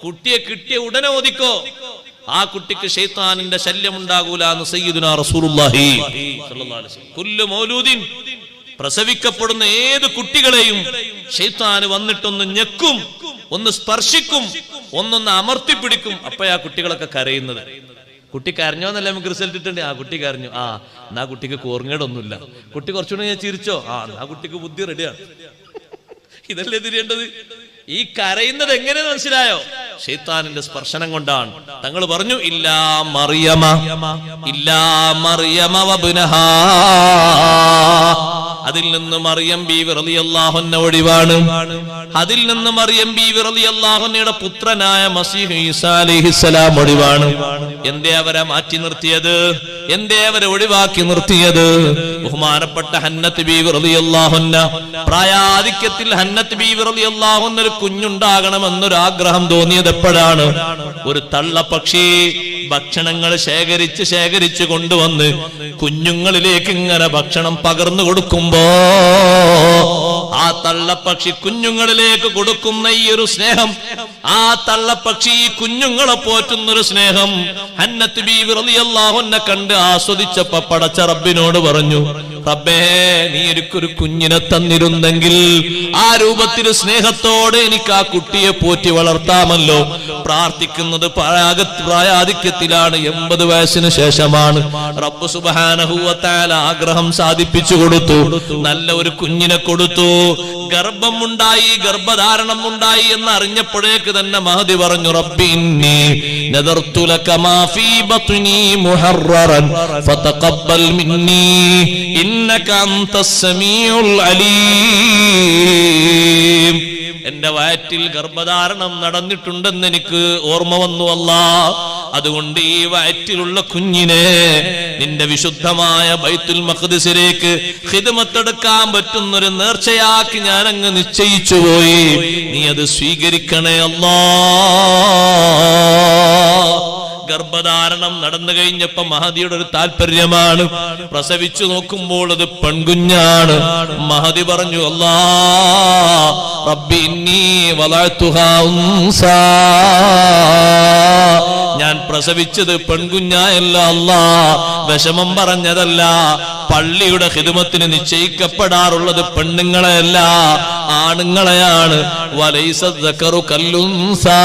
[SPEAKER 1] കുട്ടിയെ കിട്ടിയ ഉടനെ ഓതിക്കോ, ആ കുട്ടിക്ക് ശൈത്താനിന്റെ ശല്യം ഉണ്ടാകൂല എന്ന് സയ്യിദുനാ റസൂലുള്ളാഹി സ്വല്ലല്ലാഹു അലൈഹി വസല്ലം. കുല്ലു മൗലൂദിൻ, പ്രസവിക്കപ്പെടുന്ന ഏത് കുട്ടികളെയും ശൈത്താന് വന്നിട്ടൊന്ന് ഞെക്കും, ഒന്ന് സ്പർശിക്കും, ഒന്നൊന്ന് അമർത്തിപ്പിടിക്കും. അപ്പോഴാ കുട്ടികളൊക്കെ കരയുന്നത്. കുട്ടി കരഞ്ഞോന്നല്ല നമുക്ക് റിസൾട്ട് ഇട്ടുണ്ട്. ആ കുട്ടി കരഞ്ഞു, ആ എന്നാ കുട്ടിക്ക് കോർങ്ങേടൊന്നുമില്ല. കുട്ടി കുറച്ചുകൂടെ ഞാൻ ചിരിച്ചോ, ആ എന്നാ കുട്ടിക്ക് ബുദ്ധി റെഡിയാണ്. ഇതല്ലേ തിരിയേണ്ടത്. ഈ കരയുന്നത് എങ്ങനെ മനസ്സിലായോ? ശൈത്താനിന്റെ സ്പർശനം കൊണ്ടാണ്. തങ്ങൾ പറഞ്ഞു ഇല്ലാ മറിയമ വബ്നഹാ, അതിൽ നിന്ന് മറിയം ബീവി റളിയല്ലാഹു അൻഹ ഒഴിവാണ്. അതിൽ നിന്ന് മറിയം ബീവി റളിയല്ലാഹു അൻഹയുടെ പുത്രനായ മസീഹ് ഈസാ അലൈഹിസ്സലാം ഒഴിവാണ്. എന്തേ അവരെ മാറ്റി നിർത്തിയത്? എന്തേ അവരെ ഒഴിവാക്കി നിർത്തിയത്? ബഹുമാനപ്പെട്ട ഹന്നത്ത് ബീവി റളിയല്ലാഹു അൻഹ പ്രായാധിക്യത്തിൽ ഹന്നത്ത് ബീവി റളിയല്ലാഹു അൻഹ ഒരു കുഞ്ഞുണ്ടാകണമെന്നൊരു ആഗ്രഹം തോന്നിയത് എപ്പോഴാണ്? ഒരു തള്ളപ്പക്ഷി ഭക്ഷണങ്ങൾ ശേഖരിച്ച് കൊണ്ടുവന്ന് കുഞ്ഞുങ്ങളിലേക്ക് ഇങ്ങനെ ഭക്ഷണം പകർന്നു കൊടുക്കുമ്പോ ആ തള്ളപ്പക്ഷി കുഞ്ഞുങ്ങളിലേക്ക് കൊടുക്കുന്ന ഈ ഒരു സ്നേഹം, ആ തള്ളപ്പക്ഷി ഈ കുഞ്ഞുങ്ങളെ പോറ്റുന്നൊരു സ്നേഹം ഹന്നത്ത് ബീവി റളിയല്ലാഹു അൻഹ കണ്ട് ആസ്വദിച്ചപ്പോ പടച്ച റബ്ബിനോട് പറഞ്ഞു, റബ്ബേ നീ എനിക്കൊരു കുഞ്ഞിനെ തന്നിരുന്നെങ്കിൽ ആ രൂപത്തിൽ സ്നേഹത്തോടെ എനിക്ക് ആ കുട്ടിയെ പോറ്റി വളർത്താമല്ലോ. പ്രാർത്ഥിക്കുന്നത് പ്രായാധിക്യത്തിലാണ്, 80 വയസ്സിന് ശേഷമാണ്. റബ്ബ് സുബ്ഹാനഹു വ തആല ആഗ്രഹം സാധിപ്പിച്ചു കൊടുത്തു, നല്ല ഒരു കുഞ്ഞിനെ കൊടുത്തു. ഗർഭം ഉണ്ടായി, ഗർഭധാരണം ഉണ്ടായി എന്ന് അറിഞ്ഞപ്പോഴേക്ക് തന്നെ മഹദി പറഞ്ഞു, റബ്ബി ഇന്നി നദർതു ലക മാ ഫീ ബത്നി മുഹററൻ ഫതഖബ്ബൽ മിന്നി ഇന്നക അൻതസ് സമീഉൽ അലീം. എന്റെ വയറ്റിൽ ഗർഭധാരണം നടന്നിട്ടുണ്ടെന്ന് എനിക്ക് ഓർമ്മ വന്നു അല്ലാഹ്. അതുകൊണ്ട് ഈ വയറ്റിലുള്ള കുഞ്ഞിനെ നിന്റെ വിശുദ്ധമായ ബൈത്തുൽ മഖ്ദിസിലേക്ക് ഖിദ്മത്തെടുക്കാൻ പറ്റുന്നൊരു നേർച്ചയാക്കി ഞാൻ അങ്ങ് നിശ്ചയിച്ചു പോയി. നീ അത് സ്വീകരിക്കണേ അല്ലാഹ്. ഗർഭധാരണം നടന്നു കഴിഞ്ഞപ്പോ മഹദിയുടെ ഒരു താല്പര്യമാണ്, പ്രസവിച്ചു നോക്കുമ്പോൾ അത് പെൺകുഞ്ഞാണ്. മഹദി പറഞ്ഞു, അല്ലാഹ് റബ്ബി ഇന്നി വലഅതുഹാ ഉൻസാ, ഞാൻ പ്രസവിച്ചത് പെൺകുഞ്ഞായല്ല അല്ലാഹ്, വിഷമം പറഞ്ഞതല്ല. പള്ളിയുടെ ഖിദ്മത്തിന് നിശ്ചയിക്കപ്പെടാറുള്ളത് പെണ്ണുങ്ങളെയല്ല, ആണുങ്ങളെയാണ്. വലൈസ ദക്കറു കല്ലുൻസാ,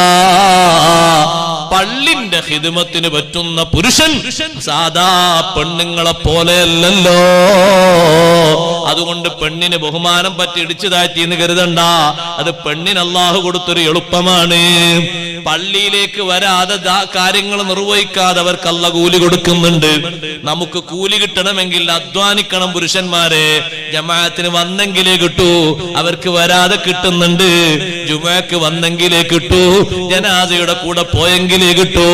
[SPEAKER 1] പള്ളിന്റെ ഖിദ്മത്തിന് പറ്റുന്ന പുരുഷൻ സാധാ പെണ്ണുങ്ങളെ പോലെയല്ലല്ലോ. അതുകൊണ്ട് പെണ്ണിന് ബഹുമാനം പറ്റി ഇടിച്ചു താഴ്ത്തി എന്ന് കരുതണ്ട. അത് പെണ്ണിന് അല്ലാഹു കൊടുത്തൊരു എളുപ്പമാണ്. പള്ളിയിലേക്ക് വരാതെ കാര്യങ്ങൾ നിർവഹിക്കാതെ അവർക്ക് അല്ലാഹു കൂലി കൊടുക്കുന്നുണ്ട്. നമുക്ക് കൂലി കിട്ടണമെങ്കിൽ അധ്വാനിക്കണം പുരുഷന്മാരെ. ജമാഅത്തിന് വന്നെങ്കിലേ കിട്ടൂ, അവർക്ക് വരാതെ കിട്ടുന്നുണ്ട്. ജുമുഅക്ക് വന്നെങ്കിലേ കിട്ടൂ, ജനാസയുടെ കൂടെ പോയെങ്കിലേ കിട്ടൂ.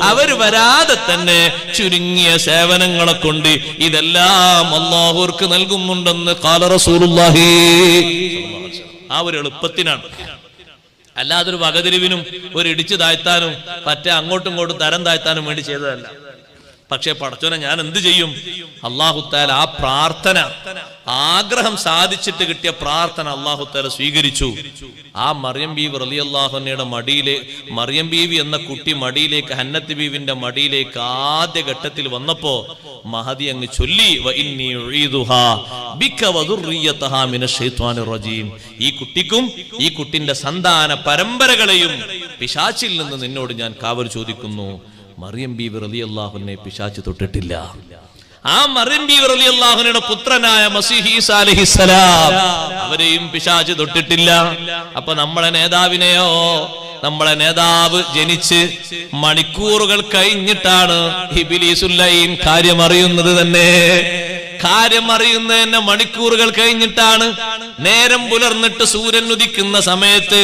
[SPEAKER 1] അവർ വരാതെ തന്നെ ചുരുങ്ങിയ സേവനങ്ങളെ കൊണ്ട് ഇതെല്ലാം അല്ലാഹുർക്ക് നൽകുന്നുണ്ടെന്ന് ഖാല റസൂലുള്ളാഹി. ആ ഒരു എളുപ്പത്തിനാണ്, അല്ലാതൊരു വകതിരിവിനും ഒരു ഇടിച്ചു താഴ്ത്താനും മറ്റേ അങ്ങോട്ടും ഇങ്ങോട്ടും തരം താഴ്ത്താനും വേണ്ടി ചെയ്തതല്ല. പക്ഷെ പടച്ചോനെ ഞാൻ എന്ത് ചെയ്യും? അല്ലാഹു തആല ആ പ്രാർത്ഥന, ആഗ്രഹം സാധിച്ചിട്ട് കിട്ടിയ പ്രാർത്ഥന അല്ലാഹു തആല സ്വീകരിച്ചു. ആ മറിയം ബീവി റളിയല്ലാഹു അൻഹയുടെ മടിയിലെ, മറിയം ബീവി എന്ന കുട്ടി മടിയിലേക്ക്, ഹന്നത്ത് ബീവിന്റെ മടിയിലേക്ക് ആദ്യ ഘട്ടത്തിൽ വന്നപ്പോ മഹദി അങ്ങ് ചൊല്ലി, വ ഇന്നി ഉഈദുഹാ ബിക വദുർരിയതഹാ മിനശ് ശൈത്വാനിർ റജീം, ഈ കുട്ടിക്കും ഈ കുട്ടിന്റെ സന്താന പരമ്പരകളെയും പിശാചിൽ നിന്ന് നിന്നോട് ഞാൻ കാവൽ ചോദിക്കുന്നു. മറിയം ബീവി റളിയല്ലാഹു അൻഹയെ പിശാച് തൊട്ടിട്ടില്ല. ആ മറിയം ബീവി റളിയല്ലാഹു അൻഹയുടെ പുത്രനായ മസീഹ് ഈസാ അലൈഹിസ്സലാം അവരെയും പിശാച് തൊട്ടിട്ടില്ല. അപ്പൊ നമ്മളെ നേതാവിനെയോ, നമ്മളെ നേതാവ് ജനിച്ച് മണിക്കൂറുകൾ കഴിഞ്ഞിട്ടാണ് ഇബ്ലീസുൽ ലഈൻ കാര്യം അറിയുന്നത് തന്നെ. കാര്യം അറിയുന്നതന്നെ മണിക്കൂറുകൾ കഴിഞ്ഞിട്ടാണ്. നേരം പുലർന്നിട്ട് സൂര്യൻ ഉദിക്കുന്ന സമയത്ത്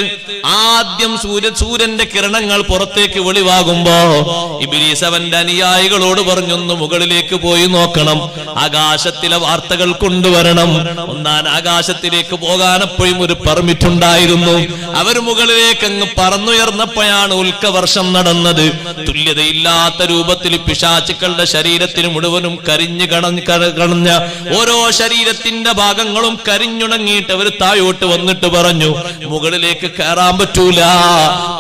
[SPEAKER 1] ആദ്യം സൂര്യന്റെ കിരണങ്ങൾ പുറത്തേക്ക് വെളിവാകുമ്പോ ഇബ്ലീസ് അവന്റെ അനുയായികളോട് പറഞ്ഞൊന്ന് മുകളിലേക്ക് പോയി നോക്കണം, ആകാശത്തിലെ വാർത്തകൾ കൊണ്ടുവരണം. ഒന്നാൻ ആകാശത്തിലേക്ക് പോകാൻ എപ്പോഴും ഒരു പെർമിറ്റ് ഉണ്ടായിരുന്നു. അവർ മുകളിലേക്ക് അങ്ങ് പറന്നുയർന്നപ്പോഴാണ് ഉൽക്കവർഷം നടന്നത്. തുല്യതയില്ലാത്ത രൂപത്തിൽ പിശാചുക്കളുടെ ശരീരത്തിന് മുഴുവനും കരിഞ്ഞു കണഞ്ഞ ഓരോ ശരീരത്തിന്റെ ഭാഗങ്ങളും കരിഞ്ഞുണങ്ങിയിട്ട് അവർ താഴോട്ട് വന്നിട്ട് പറഞ്ഞു, മുകളിലേക്ക് കയറാൻ പറ്റൂല,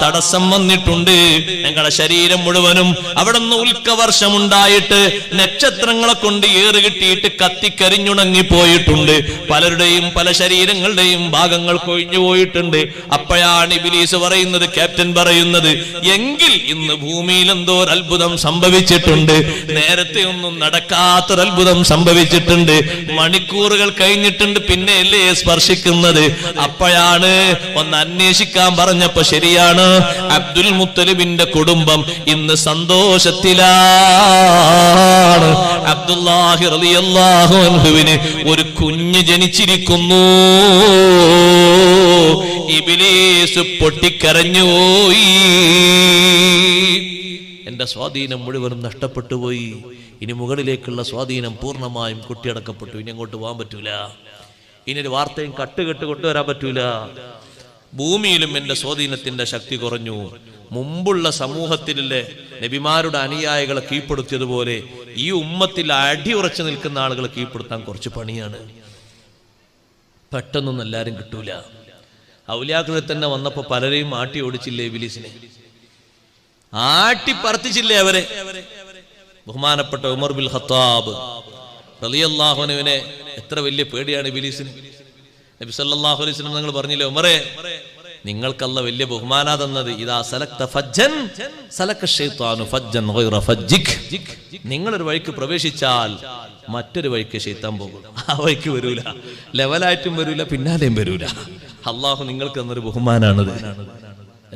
[SPEAKER 1] തടസ്സം വന്നിട്ടുണ്ട്. ഞങ്ങളുടെ ശരീരം മുഴുവനും അവിടെ നിന്ന് ഉൽക്കവർഷം ഉണ്ടായിട്ട് നക്ഷത്രങ്ങളെ കൊണ്ട് ഏറുകിട്ടിയിട്ട് കത്തിക്കരിഞ്ഞുണങ്ങി പോയിട്ടുണ്ട്. പലരുടെയും പല ശരീരങ്ങളുടെയും ഭാഗങ്ങൾ കൊഴിഞ്ഞു പോയിട്ടുണ്ട്. അപ്പോഴാണ് ഇബ്ലീസ് പറയുന്നത്, ക്യാപ്റ്റൻ പറയുന്നത്, എങ്കിൽ ഇന്ന് ഭൂമിയിൽ എന്തോ ഒരു അത്ഭുതം സംഭവിച്ചിട്ടുണ്ട്. നേരത്തെ ഒന്നും നടക്കാത്തൊരത്ഭുതം സംഭവിച്ചിട്ടുണ്ട്. മണിക്കൂറുകൾ കഴിഞ്ഞിട്ടുണ്ട്, പിന്നെയല്ലേ സ്പർശിക്കുന്നത്. അപ്പോഴാണ് ഒന്ന് അന്വേഷിക്കാൻ പറഞ്ഞപ്പോ ശരിയാണ്, അബ്ദുൽ മുത്തലിബിന്റെ കുടുംബം ഇന്ന് സന്തോഷത്തിലാണ്. അബ്ദുല്ലാഹി റളിയല്ലാഹു അൻഹുവിന് ഒരു കുഞ്ഞ് ജനിച്ചിരിക്കുന്നു. ഇബ്ലീസ് പൊട്ടിക്കരഞ്ഞുപോയി. എന്റെ സ്വാധീനം മുഴുവനും നഷ്ടപ്പെട്ടു പോയി. ഇനി മുകളിലേക്കുള്ള സ്വാധീനം പൂർണ്ണമായും കൊട്ടിയടക്കപ്പെട്ടു. ഇനി അങ്ങോട്ട് പോകാൻ പറ്റൂല. ഇനി ഒരു വാർത്തയും കട്ടുകെട്ട് കൊണ്ടുവരാൻ പറ്റൂല. ഭൂമിയിലും എന്റെ സ്വാധീനത്തിന്റെ ശക്തി കുറഞ്ഞു. മുമ്പുള്ള സമൂഹത്തിലെ നബിമാരുടെ അനുയായികളെ കീഴ്പ്പെടുത്തിയതുപോലെ ഈ ഉമ്മത്തിൽ അടിയുറച്ചു നിൽക്കുന്ന ആളുകളെ കീഴ്പ്പെടുത്താൻ കുറച്ച് പണിയാണ്. പെട്ടെന്നൊന്നും എല്ലാരും കിട്ടൂല. ഔലിയാക്കളിൽ തന്നെ വന്നപ്പോ പലരെയും ആട്ടി ഓടിച്ചില്ലേ ഇബ്ലീസിനെ, ആട്ടി പറത്തിച്ചില്ലേ അവരെ. ബഹുമാനപ്പെട്ട ഉമർ ബിൻ ഖത്താബ് റളിയല്ലാഹു അൻഹുവിനെ എത്ര വലിയ പേടിയാണ് ഇബ്ലീസിന്. നബി സല്ലല്ലാഹു അലൈഹി വസല്ലം നിങ്ങൾ പറഞ്ഞില്ലേ, ഉമറേ നിങ്ങൾക്കല്ല വലിയ ബഹുമാനാ തന്നത്, ഇദാ സലക്ത ഫജ്ജൻ സലക ശൈത്താനു ഫജ്ജൻ ഗൈറ ഫജ്ജിക്. നിങ്ങളൊരു വഴിക്ക് പ്രവേശിച്ചാൽ മറ്റൊരു വഴിക്ക് ശൈത്താൻ പോകും. ആ വഴിക്ക് വരൂല, ലെവലായിട്ടും വരൂല, പിന്നാലെയും വരൂല. അള്ളാഹു നിങ്ങൾക്ക് തന്നൊരു ബഹുമാനാണത്.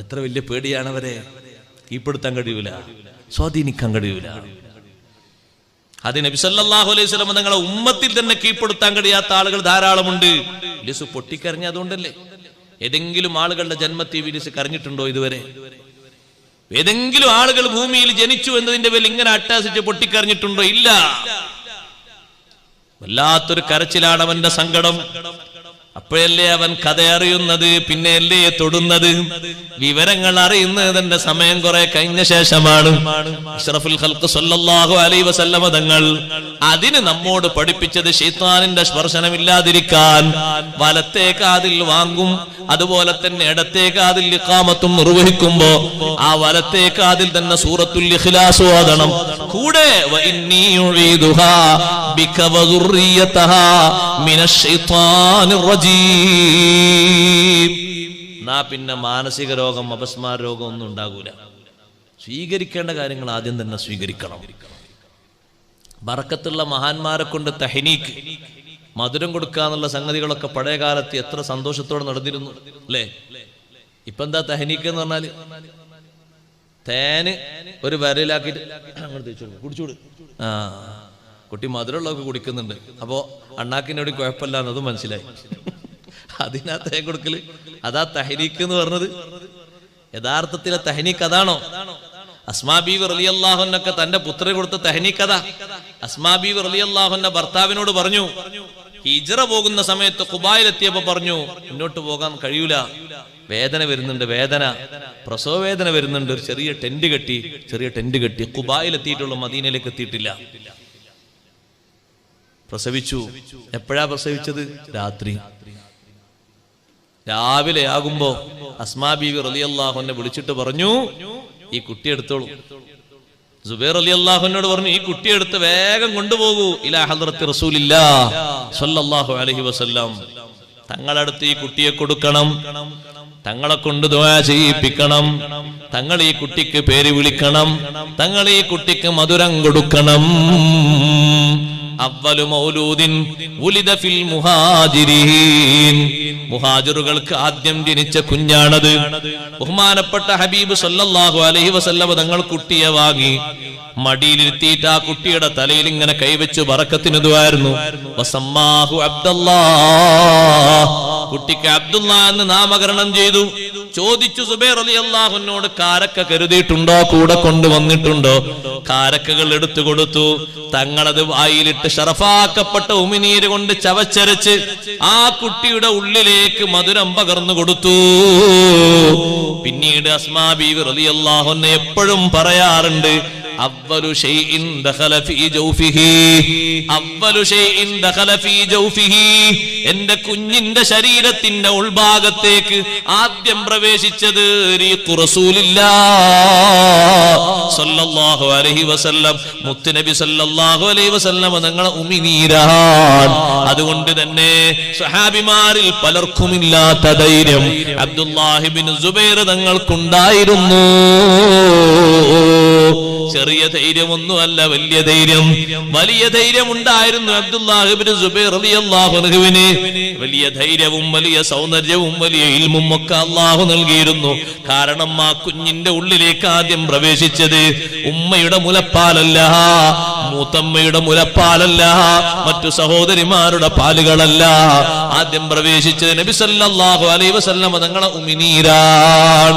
[SPEAKER 1] എത്ര വലിയ പേടിയാണ് അവരെ. കീഴ്പ്പെടുത്താൻ കഴിയൂല, സ്വാധീനിക്കാൻ കഴിയൂല. അത് നബി സല്ലല്ലാഹു അലൈഹി വസല്ലം തങ്ങളെ ഉമ്മത്തിൽ തന്നെ കീഴ്പ്പെടുത്താൻ കഴിയാത്ത ആളുകൾ ധാരാളമുണ്ട്. ഇബ്ലീസ് പൊട്ടിക്കരഞ്ഞ അതുകൊണ്ടല്ലേ. ഏതെങ്കിലും ആളുകളുടെ ജന്മത്തിൽ ഇബ്ലീസ് കരഞ്ഞിട്ടുണ്ടോ ഇതുവരെ? ഏതെങ്കിലും ആളുകൾ ഭൂമിയിൽ ജനിച്ചു എന്നതിന്റെ പേരിൽ ഇങ്ങനെ അട്ടാസിച്ച് പൊട്ടിക്കരഞ്ഞിട്ടുണ്ടോ? ഇല്ല. വല്ലാത്തൊരു കരച്ചിലാണ് അവന്റെ സങ്കടം. അപ്പോഴല്ലേ അവൻ കഥ അറിയുന്നത്, പിന്നെയല്ലേ തൊടുന്നത്. വിവരങ്ങൾ അറിയുന്നത് തന്റെ സമയം കുറെ കഴിഞ്ഞ ശേഷമാണ്. അഷ്റഫുൽ ഖൽഖ് സല്ലല്ലാഹു അലൈഹി വസല്ലമ തങ്ങൾ അതിന് നമ്മോട് പഠിപ്പിച്ചത് ശൈത്താനിന്റെ സ്പർശനമില്ലാതിരിക്കാൻ വലത്തേ കാതിൽ വാങ്ങും, അതുപോലെ തന്നെ ഇടത്തേ കാതിൽ ഇഖാമത്തും നിർവഹിക്കുമ്പോ ആ വലത്തേ കാതിൽ തന്നെ സൂറത്തുൽ ഇഖ്ലാസ് ഓതണം. കൂടെ വഇന്നീ യുഈദുഹാ ബിക വദുർരിയതഹാ മിനശ് ശൈത്താനിർ റജീം. നാ പിന്നെ മാനസിക രോഗം, അപസ്മാര രോഗം ഒന്നും ഉണ്ടാകൂല. സ്വീകരിക്കേണ്ട കാര്യങ്ങൾ ആദ്യം തന്നെ സ്വീകരിക്കണം. ബറക്കത്തുള്ള മഹാന്മാരെ കൊണ്ട് തഹ്നീക്ക്, മധുരം കൊടുക്കുക എന്നുള്ള സംഗതികളൊക്കെ പഴയ കാലത്ത് എത്ര സന്തോഷത്തോടെ നടന്നിരുന്നു അല്ലേ. ഇപ്പൊ എന്താ തഹ്നീക്ക് എന്ന് പറഞ്ഞാല് തേന് ഒരു വരയിലാക്കിയിട്ട് അങ്ങോട്ട് തേച്ചോളൂ, കുടിച്ചോട്. ആ കുട്ടി മധുരമുള്ളതൊക്കെ കുടിക്കുന്നുണ്ട്, അപ്പോ അണ്ണാക്കിനോട് കുഴപ്പമില്ല എന്നത് മനസ്സിലായി. അതിനാ തേൻ കൊടുക്കല്, അതാ തഹ്നീക്ക് എന്ന് പറഞ്ഞത്. യഥാർത്ഥത്തിലെ തഹ്നീക്ക് അതാണോ? അസ്മാ ബീവി റളിയല്ലാഹു അൻഹ തന്റെ പുത്രി കൊടുത്ത തഹ്നീക്ക് അതാ. അസ്മാ ബീവി റളിയല്ലാഹു അൻഹ ഭർത്താവിനോട് പറഞ്ഞു, ഹിജ്റ പോകുന്ന സമയത്ത് ഖുബായിലെത്തിയപ്പോ പറഞ്ഞു, മുന്നോട്ട് പോകാൻ കഴിയൂല, വേദന വരുന്നുണ്ട്, വേദന, പ്രസവ വേദന വരുന്നുണ്ട്. ഒരു ചെറിയ ടെന്റ് കെട്ടി ഖുബായിലെത്തിയിട്ടുള്ളൂ, മദീനയിലേക്ക് എത്തിയിട്ടില്ല. പ്രസവിച്ചു. എപ്പോഴാ പ്രസവിച്ചത്? രാത്രി. രാവിലെ ആകുമ്പോ അസ്മാ ബീവി റളിയല്ലാഹു അൻഹ വിളിച്ചിട്ട് പറഞ്ഞു, ഈ കുട്ടി എടുത്തോളൂ. സുബൈർ റളിയല്ലാഹു അൻഹയോട് പറഞ്ഞു, ഈ കുട്ടിയെടുത്ത് വേഗം കൊണ്ടുപോകൂ ഇലാ ഹദ്റത്തി റസൂലില്ലാഹ് സ്വല്ലല്ലാഹു അലൈഹി വസല്ലം. തങ്ങളടുത്ത് ഈ കുട്ടിയെ കൊടുക്കണം, തങ്ങളെ കൊണ്ട് ദുആ ചെയ്യിപ്പിക്കണം, തങ്ങൾ ഈ കുട്ടിക്ക് പേര് വിളിക്കണം, തങ്ങൾ ഈ കുട്ടിക്ക് മധുരം കൊടുക്കണം. അവ്വലു മൗലൂദിൻ ഉലിദ ഫിൽ മുഹാജിരീൻ. മുഹാജിറുകൾക്ക് ആദ്യം ജനിച്ച കുഞ്ഞാണത്. ബഹുമാനപ്പെട്ട ഹബീബ് സല്ലല്ലാഹു അലൈഹി വസല്ലം തങ്ങൾ കുട്ടിയെ വാങ്ങി മടിയിലിരുത്തിയിട്ട് ആ കുട്ടിയുടെ തലയിൽ ഇങ്ങനെ കൈവച്ച് ബറക്കത്തിന് ദുആയിരുന്നു. വസമ്മാഹു അബ്ദല്ലാഹ്. കുട്ടിക്ക് അബ്ദുള്ള എന്ന് നാമകരണം ചെയ്തു. ചോദിച്ചു സുബൈർ റളിയല്ലാഹു അൻഹുവോട്, കാരക്ക കരുതിയിട്ടുണ്ടോ, കൂടെ കൊണ്ടുവന്നിട്ടുണ്ടോ? കാരക്കകൾ എടുത്തു കൊടുത്തു. തങ്ങളത് വായിലിട്ട് ഷറഫാക്കപ്പെട്ട ഉമിനീര് കൊണ്ട് ചവച്ചരച്ച് ആ കുട്ടിയുടെ ഉള്ളിലേക്ക് മധുരം പകർന്നു കൊടുത്തു. പിന്നീട് അസ്മാ ബീവി റളിയല്ലാഹു അൻഹ എപ്പോഴും പറയാറുണ്ട്, അവ്വലു ശൈഇൻ ദഖല ഫീ ജൗഫിഹി, അവ്വലു ശൈഇൻ ദഖല ഫീ ജൗഫിഹി, എന്റെ കുഞ്ഞിന്റെ ശരീരത്തിന്റെ ഉൾഭാഗത്തേക്ക് ആദ്യം പ്രവേശിച്ചത് റീഖു റസൂലില്ലാഹ് സ്വല്ലല്ലാഹു അലൈഹി വസല്ലം, മുത്തുനബി സ്വല്ലല്ലാഹു അലൈഹി വസല്ലം തങ്ങളെ ഉമിനീരാൻ. അതുകൊണ്ട് തന്നെ സ്വഹാബിമാരിൽ പലർക്കുമില്ലാത്ത ധൈര്യം അബ്ദുല്ലാഹി ഇബ്നു സുബൈർ തങ്ങൾക്കുണ്ടായിരുന്നു. ചെറിയ ധൈര്യമൊന്നുമല്ല, വലിയ ധൈര്യം. വലിയ ധൈര്യം ഉണ്ടായിരുന്നു അബ്ദുല്ലാഹി ഇബ്നു സുബൈർ റളിയല്ലാഹു അൻഹുവിന്. വലിയ ധൈര്യവും വലിയ സൗന്ദര്യവും വലിയ ഇൽമും ഒക്കെ അല്ലാഹു നൽകിയിരുന്നു. കാരണം ആ കുഞ്ഞിന്റെ ഉള്ളിലേക്ക് ആദ്യം പ്രവേശിച്ചത് ഉമ്മയുടെ മുലപ്പാലല്ല, മൂത്തമ്മയുടെ മുലപ്പാലല്ല, മറ്റു സഹോദരിമാരുടെ പാലുകളല്ല. ആദ്യം പ്രവേശിച്ചത് നബി സല്ലല്ലാഹു അലൈഹി വസല്ലം തങ്ങളെ ഉമിനീരാൻ.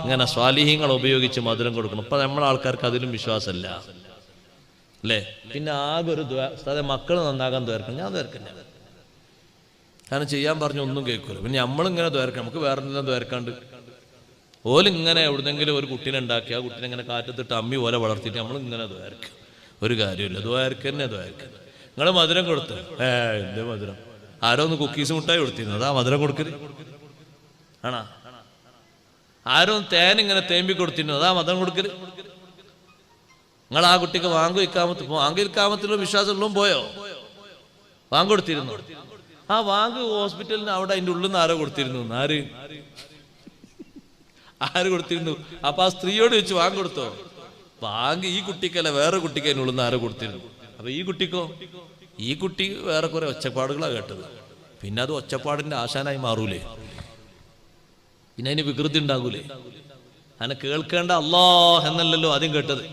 [SPEAKER 1] ഇങ്ങനെ സ്വാലിഹീങ്ങൾ ഉപയോഗിച്ച് മധുരം കൊടുക്കണം. ഇപ്പൊ നമ്മളെ ആൾക്കാർക്ക് അതിലും വിശ്വാസമല്ല അല്ലേ? പിന്നെ ആകെ ഒരു മക്കൾ നന്നാകാൻ ദ്വാരക്കണം. ഞാൻ ദ്വാരക്കണ്ട, കാരണം ചെയ്യാൻ പറഞ്ഞ ഒന്നും കേൾക്കൂല. പിന്നെ നമ്മളിങ്ങനെ ദ്വാരക്കണം, നമുക്ക് വേറെ എന്തെങ്കിലും ദ്വാരക്കാണ്ട്. ഓലിങ്ങനെ എവിടുന്നെങ്കിലും ഒരു കുട്ടീനെ ഉണ്ടാക്കി ആ കുട്ടീനെ ഇങ്ങനെ കാറ്റത്തിട്ട് അമ്മി പോലെ വളർത്തിയിട്ട് നമ്മളിങ്ങനെ ദ്വാരക്കും. ഒരു കാര്യമില്ല, ദ്വാരക്കന്നെ ദ്വാരക്ക. നിങ്ങൾ മധുരം കൊടുത്തു, എന്ത് മധുരം? ആരോ ഒന്ന് കുക്കീസ് മുട്ടായി കൊടുത്തിരുന്നു, അതാ മധുരം കൊടുക്കല് ആണാ? ആരോ തേനിങ്ങനെ തേമ്പി കൊടുത്തിരുന്നു, അതാ മധുരം കൊടുക്കല്? നിങ്ങൾ ആ കുട്ടിക്ക് വാങ്ങിക്കാമത്തിലും വിശ്വാസമുള്ളതും പോയോ? വാങ്ങ് കൊടുത്തിരുന്നു. ആ വാങ്ക് ഹോസ്പിറ്റലിന് അവിടെ അതിൻ്റെ ഉള്ളിൽ നിന്ന് ആരോ കൊടുത്തിരുന്നു. ആര് കൊടുത്തിരുന്നു? അപ്പൊ ആ സ്ത്രീയോട് ചോദിച്ചു, വാങ്ങ് കൊടുത്തോ? വാങ്ക് ഈ കുട്ടിക്കല്ല, വേറെ കുട്ടിക്ക് അതിനുള്ളിൽ നിന്ന് ആരോ കൊടുത്തിരുന്നു. അപ്പൊ ഈ കുട്ടിക്കോ? ഈ കുട്ടി വേറെ കുറെ ഒച്ചപ്പാടുകളാണ് കേട്ടത്. പിന്നെ അത് ഒച്ചപ്പാടിന്റെ ആശാനായി മാറൂലേ? പിന്നെ അതിന് വികൃതി ഉണ്ടാകൂലേ? അതിനെ കേൾക്കേണ്ട അല്ലാഹ് എന്നല്ലല്ലോ ആദ്യം കേട്ടത്.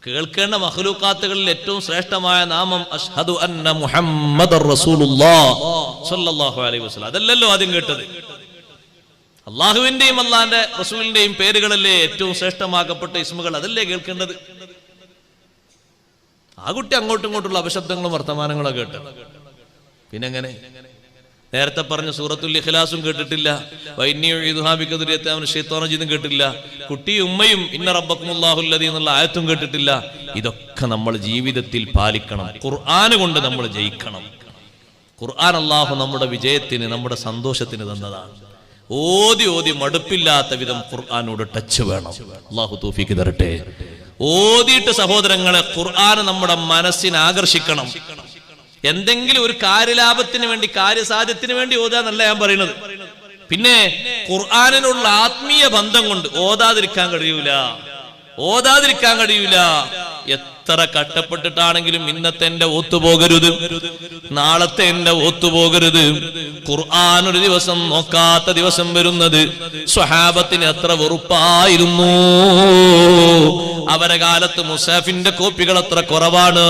[SPEAKER 1] കേൾക്കേണ്ട മഖ്ലൂഖാത്തുകളിൽ ഏറ്റവും ശ്രേഷ്ഠമായ നാമം അഷ്ഹദു അന്ന മുഹമ്മദർ റസൂലുള്ളാഹ് സ്വല്ലല്ലാഹു അലൈഹി വസല്ലം, അതല്ലല്ലോ ആദ്യം കേട്ടത്. അള്ളാഹുവിന്റെയും അള്ളാന്റെ റസൂലിന്റെയും പേരുകളല്ലേ ഏറ്റവും ശ്രേഷ്ഠമാക്കപ്പെട്ട ഇസ്മുകൾ, അതല്ലേ കേൾക്കേണ്ടത്. ആ കുട്ടി അങ്ങോട്ടും ഇങ്ങോട്ടുള്ള അപശബ്ദങ്ങളും വർത്തമാനങ്ങളും കേട്ടത്. പിന്നെങ്ങനെ? നേരത്തെ പറഞ്ഞ സൂറത്തുൽ ഇഖ്ലാസും കേട്ടിട്ടില്ല, കേട്ടില്ല. കുട്ടിയും ഉമ്മയും ഇന്ന റബ്ബക്കുമുല്ലാഹുല്ലദീ എന്നുള്ള ആയത്തും കേട്ടിട്ടില്ല. ഇതൊക്കെ നമ്മൾ ജീവിതത്തിൽ പാലിക്കണം. ഖുർആൻ കൊണ്ട് നമ്മൾ ജയിക്കണം. ഖുർആൻ അല്ലാഹു നമ്മുടെ വിജയത്തിന്, നമ്മുടെ സന്തോഷത്തിന് തന്നതാണ്. ഓതി ഓതി മടുപ്പില്ലാത്ത വിധം ഖുർആനോട് ടച്ച് വേണം. അല്ലാഹു തൗഫീഖ് തരട്ടെ. ഓതിയിട്ട് സഹോദരങ്ങളെ ഖുർആൻ നമ്മുടെ മനസ്സിനെ ആകർഷിക്കണം. എന്തെങ്കിലും ഒരു കാര്യലാഭത്തിന് വേണ്ടി, കാര്യസാധ്യത്തിന് വേണ്ടി ഓതാന്നല്ല ഞാൻ പറയുന്നത്. പിന്നെ ഖുർആനിനുള്ള ആത്മീയ ബന്ധം കൊണ്ട് ഓതാതിരിക്കാൻ കഴിയൂല. എത്ര കഷ്ടപ്പെട്ടിട്ടാണെങ്കിലും ഇന്നത്തെ എന്റെ ഒത്തുപോകരുത്, നാളത്തെ എന്റെ ഒത്തുപോകരുത്. ഖുർആൻ ഒരു ദിവസം നോക്കാത്ത ദിവസം വരുന്നത് സ്വഹാബത്തിന് എത്ര വെറുപ്പായിരുന്നു. അവരെ കാലത്ത് മുസാഫിന്റെ കോപ്പികൾ എത്ര കുറവാണ്.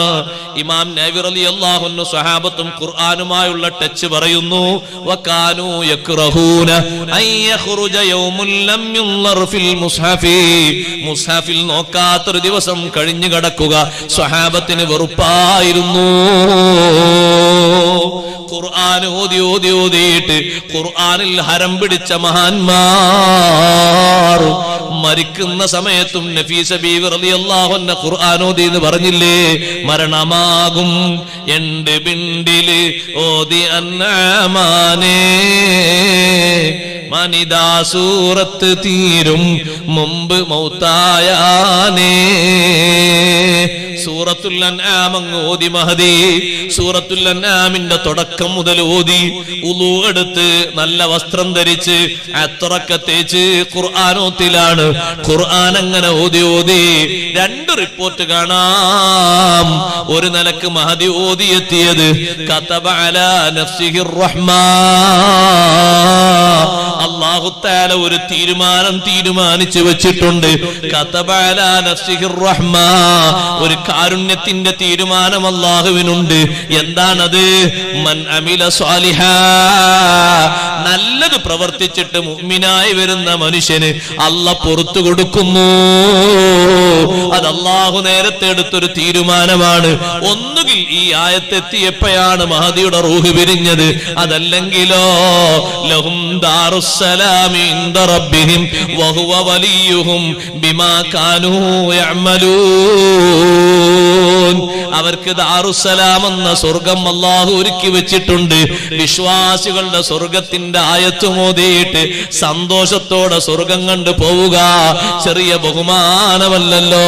[SPEAKER 1] ഇമാം നവവി റളിയല്ലാഹു അൻഹു സ്വഹാബത്തും ഖുർആനുമായുള്ള ടച്ച് പറയുന്നു, വകാനൂ യക്റഹൂന അൻ യഖ്റുജ യൗമുൻ ലം യുൻളർ ഫിൽ മുസ്ഹഫി, മുസ്ഹഫിൽ നോക്കാത്തൊരു ദിവസം കഴിഞ്ഞു കടക്കുക സ്വഹാബത്തിന് വെറുപ്പായിരുന്നു. ഖുർആൻ ഓതി ഓതി ഓതിയിട്ട് ഖുർആനിൽ ഹരം പിടിച്ച മഹാന്മാർ മരിക്കുന്ന സമയത്തും നഫീസ ബീവി റളിയല്ലാഹു അൻഹ ഖുർആൻ ഓതി എന്ന് പറഞ്ഞില്ലേ? മരണമാകും എന്റെ ബിണ്ടില് ഓതി അന്നാമാനേ, മനിദാ സൂറത്ത് തീരും മുമ്പ് മൗത്തായാനേ. സൂറത്തുൽ അൻആം അങ്ങ് ഓതി മഹദി. സൂറത്തുൽ അൻആമിന്റെ തുടക്കം മുതൽ ഓതി, ഉളൂ എടുത്ത് നല്ല വസ്ത്രം ധരിച്ച് അത്രക്ക തേച്ച് ഖുർആനോത്തിലാണ്. ഖുർആൻ അങ്ങനെ ഓതി ഓതി രണ്ട് റിപ്പോർട്ട് കാണാം. ഒരു നിലക്ക് മഹദി ഓതി എത്തിയത് കതബ അലാ നഫ്സിഹിർ റഹ്മാ, അല്ലാഹു തആല ഒരു തീരുമാനിച്ചു വെച്ചിട്ടുണ്ട്. കതബ അലാ നഫ്സിഹിർ റഹ്മ, ഒരു കാരുണ്യത്തിന്റെ തീരുമാനം അല്ലാഹുവിനുണ്ട്. എന്താണത്? മൻ അമില സ്വാലിഹാ, നല്ലത് പ്രവർത്തിച്ചിട്ട് മുഅ്മിനായി വരുന്ന മനുഷ്യന് അല്ലാഹ് പുറത്തു കൊടുക്കുന്നു. അത് അല്ലാഹു നേരത്തെ എടുത്തൊരു തീരുമാനമാണ്. ഒന്നുകിൽ ഈ ആയത്തെത്തിയപ്പോഴാണ് മഹദിയുടെ റൂഹ് പിരിഞ്ഞത്, അതല്ലെങ്കിലോ ലഹും ദാറുസ്സലാമി ഇൻദ റബ്ബിഹിം വഹുവ വലിയുഹും ബിമാ കാനൂ യഅമലൂൻ. അവർക്ക് ദാറുസ്സലാം എന്ന സ്വർഗം അല്ലാഹു ഒരുക്കി വെച്ചിട്ടുണ്ട്. വിശ്വാസികളുടെ സ്വർഗത്തിന്റെ ആയത്ത് മോദിയിട്ട് സന്തോഷത്തോടെ സ്വർഗം കണ്ടു പോവുക ചെറിയ ബഹുമാനമല്ലല്ലോ.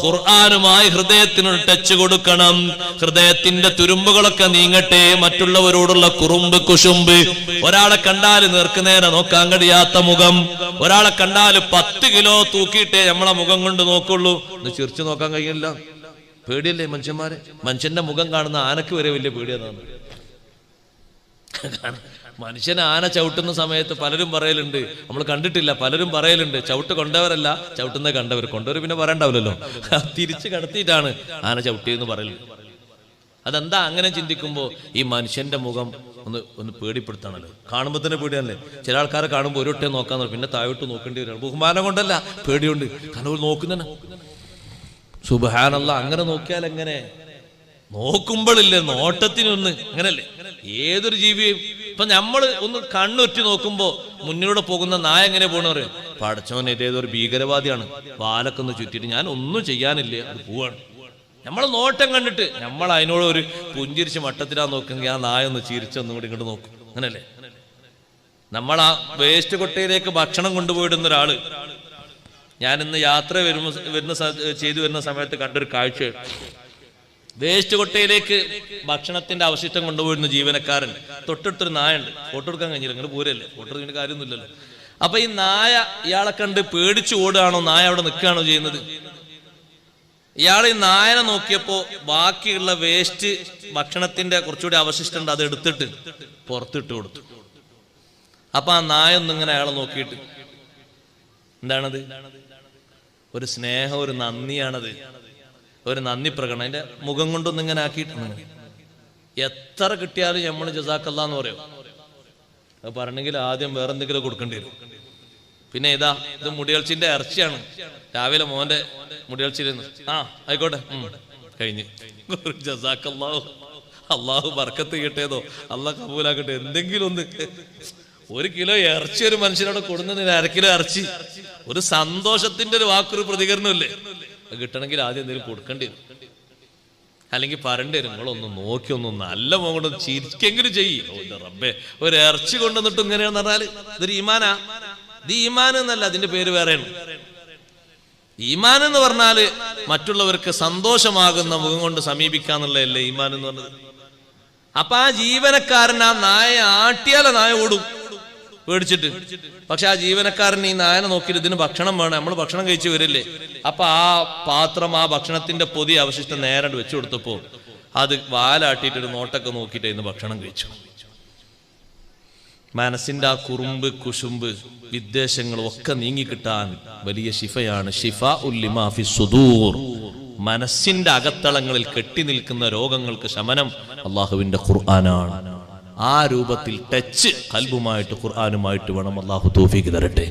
[SPEAKER 1] ഖുർആനുമായി ഹൃദയത്തിനൊരു ടച്ച് കൊടുക്കണം. ഹൃദയത്തിന്റെ തുരുമ്പുകളൊക്കെ നീങ്ങട്ടെ. മറ്റുള്ളവരോടുള്ള കുറുമ്പ് കുശുമ്പ്, ഒരാളെ കണ്ടാൽ നേർക്കുനേരെ നോക്കാൻ കഴിയാത്ത മുഖം, ഒരാളെ കണ്ടാൽ 10 കിലോ തൂക്കിയിട്ടേ നമ്മളെ മുഖം കൊണ്ട് നോക്കുള്ളൂ. ഒന്ന് ചിരിച്ചു നോക്കാൻ കഴിയില്ല. പേടിയല്ലേ മനുഷ്യന്മാരെ? മനുഷ്യന്റെ മുഖം കാണുന്ന ആനക്ക് വരെ വലിയ പേടിയതാണ്. മനുഷ്യനെ ആന ചവിട്ടുന്ന സമയത്ത് പലരും പറയലുണ്ട്, നമ്മൾ കണ്ടിട്ടില്ല, പലരും പറയലുണ്ട് ചവിട്ട് കൊണ്ടവരല്ല, ചവിട്ടുന്ന കണ്ടവർ. കൊണ്ടവർ പിന്നെ പറയണ്ടാവില്ലല്ലോ, തിരിച്ച് കടത്തിയിട്ടാണ് ആന ചവിട്ടിയെന്ന് പറയലുണ്ട്. അതെന്താ അങ്ങനെ ചിന്തിക്കുമ്പോ ഈ മനുഷ്യന്റെ മുഖം ഒന്ന് പേടിപ്പെടുത്താണല്ലോ. കാണുമ്പോ തന്നെ പേടിയാണല്ലേ. ചില ആൾക്കാരെ കാണുമ്പോൾ ഒരു വട്ടം നോക്കാൻ, പിന്നെ താഴോട്ട് നോക്കേണ്ടി വരും. ബഹുമാനം കൊണ്ടല്ല, പേടിയുണ്ട്. കാരണം നോക്കുന്ന സുബ്ഹാനല്ലാഹ്. അങ്ങനെ നോക്കിയാൽ എങ്ങനെ? നോക്കുമ്പോഴില്ലേ, നോട്ടത്തിനൊന്ന് അങ്ങനല്ലേ. ഏതൊരു ജീവിയും ഇപ്പൊ നമ്മള് ഒന്ന് കണ്ണുറ്റി നോക്കുമ്പോ മുന്നിലൂടെ പോകുന്ന നായ എങ്ങനെ പോകണമെന്ന് പറയും. പടച്ചോൻ ഏതൊരു ഭീകരവാദിയാണ്, വാലൊക്കെ ഒന്ന് ചുറ്റിട്ട് ഞാൻ ഒന്നും ചെയ്യാനില്ലേ, അത് പോവാണ്. നമ്മളെ നോട്ടം കണ്ടിട്ട് നമ്മൾ അതിനോട് ഒരു പുഞ്ചിരിച്ച് മട്ടത്തിലാ നോക്കുമെങ്കിൽ ആ നായ ഒന്ന് ചിരിച്ചൊന്നും കൂടി ഇങ്ങോട്ട് നോക്കും. അങ്ങനല്ലേ. നമ്മൾ ആ വേസ്റ്റ് കൊട്ടയിലേക്ക് ഭക്ഷണം കൊണ്ടുപോയിടുന്ന ഒരാള്, ഞാൻ ഇന്ന് യാത്ര ചെയ്തു വരുന്ന സമയത്ത് കണ്ടൊരു കാഴ്ച. വേസ്റ്റ് കൊട്ടയിലേക്ക് ഭക്ഷണത്തിന്റെ അവശിഷ്ടം കൊണ്ടുപോയിരുന്ന ജീവനക്കാരൻ, തൊട്ടടുത്തൊരു നായ ഉണ്ട്. ഫോട്ടോ എടുക്കാൻ കഴിഞ്ഞില്ല, നിങ്ങൾ പോരല്ലേ, ഫോട്ടോ എടുക്കുന്ന കാര്യമൊന്നുമില്ലല്ലോ. അപ്പൊ ഈ നായ ഇയാളെ കണ്ട് പേടിച്ചു ഓടുകയാണോ, നായ അവിടെ നിൽക്കുകയാണോ ചെയ്യുന്നത്? ഇയാൾ ഈ നായനെ നോക്കിയപ്പോ ബാക്കിയുള്ള വേസ്റ്റ് ഭക്ഷണത്തിന്റെ കുറച്ചുകൂടി അവശിഷ്ടം ഉണ്ട്, അത് എടുത്തിട്ട് പുറത്തിട്ട് കൊടുത്തു. അപ്പൊ ആ നായ ഒന്നിങ്ങനെ അയാളെ നോക്കിയിട്ട്, എന്താണത്? ഒരു സ്നേഹം, ഒരു നന്ദിയാണത്, ഒരു നന്ദി പ്രകടനം. അതിന്റെ മുഖം കൊണ്ടൊന്നും ഇങ്ങനെ ആക്കിയിട്ടുണ്ട്. എത്ര കിട്ടിയാലും നമ്മൾ ജസാക്കല്ലാ എന്ന് പറയും. അത് പറഞ്ഞെങ്കിൽ ആദ്യം വേറെന്തെങ്കിലും കൊടുക്കേണ്ടി വരും. പിന്നെ ഇത് മുടിയൽച്ചിന്റെ ഇറച്ചിയാണ്. രാവിലെ മോന്റെ മുടിയൽച്ചിരുന്നു. ആയിക്കോട്ടെ, കഴിഞ്ഞ്. ജസാക്കല്ലാഹു, അള്ളാഹു ബർക്കത്ത് കിട്ടിയതോ, അള്ളാഹ് കബൂലാക്കട്ടെ. എന്തെങ്കിലും ഒന്ന്, 1 കിലോ ഇറച്ചി ഒരു മനുഷ്യനോട് കൊടുക്കുന്നതിന് 1/2 കിലോ ഇറച്ചി, ഒരു സന്തോഷത്തിന്റെ ഒരു വാക്കൊരു പ്രതികരണമില്ലേ? കിട്ടണമെങ്കിൽ ആദ്യം എന്തെങ്കിലും കൊടുക്കേണ്ടി വരും, അല്ലെങ്കിൽ പറയേണ്ടി വരും. നിങ്ങളൊന്ന് നോക്കി ഒന്ന് നല്ല മോകൊണ്ട് ചിരിക്കെങ്കിലും ചെയ്യും. റബ്ബേ, ഒരു ഇറച്ചി കൊണ്ടുവന്നിട്ട് ഇങ്ങനെയാന്ന് പറഞ്ഞാല് ഇതൊരു ഈമാനാ? ഇത് ഈമാൻ എന്നല്ല, അതിന്റെ പേര് വേറെയാണ്. ഈമാൻ എന്ന് പറഞ്ഞാല് മറ്റുള്ളവർക്ക് സന്തോഷമാകുന്ന മുഖം കൊണ്ട് സമീപിക്കാന്നുള്ളതല്ലേ ഈമാൻ എന്ന് പറഞ്ഞത്. അപ്പൊ ആ ജീവനക്കാരൻ ആ നായ ആട്ടിയാലേ നായ ഓടും പേടിച്ചിട്ട്. പക്ഷെ ആ ജീവനക്കാരൻ ഈ നായനെ നോക്കിയിട്ട് ഇതിന് ഭക്ഷണം വേണം, നമ്മൾ ഭക്ഷണം കഴിച്ചു വരില്ലേ. അപ്പൊ ആ പാത്രം, ആ ഭക്ഷണത്തിന്റെ പൊതി അവശിഷ്ടം നേരെ വെച്ചു കൊടുത്തപ്പോ അത് വാലാട്ടിയിട്ടൊരു നോട്ടൊക്കെ നോക്കിയിട്ട് ഇന്ന് ഭക്ഷണം കഴിച്ചു. മനസ്സിന്റെ ആ കുറുമ്പ്, കുശുമ്പ്, വിദ്വേഷങ്ങളും ഒക്കെ നീങ്ങിക്കിട്ടാൻ വലിയ ശിഫയാണ്. ശിഫാഉൽ ലിമാ ഫി സുദൂർ. മനസ്സിന്റെ അകത്തളങ്ങളിൽ കെട്ടി നിൽക്കുന്ന രോഗങ്ങൾക്ക് ശമനം അള്ളാഹുവിന്റെ ഖുർആനാണ്. ആ രൂപത്തിൽ ടച്ച് ഖൽബുമായിട്ട് ഖുർആനുമായിട്ട് വേണം. അള്ളാഹു തൗഫീഖ് തരട്ടെ.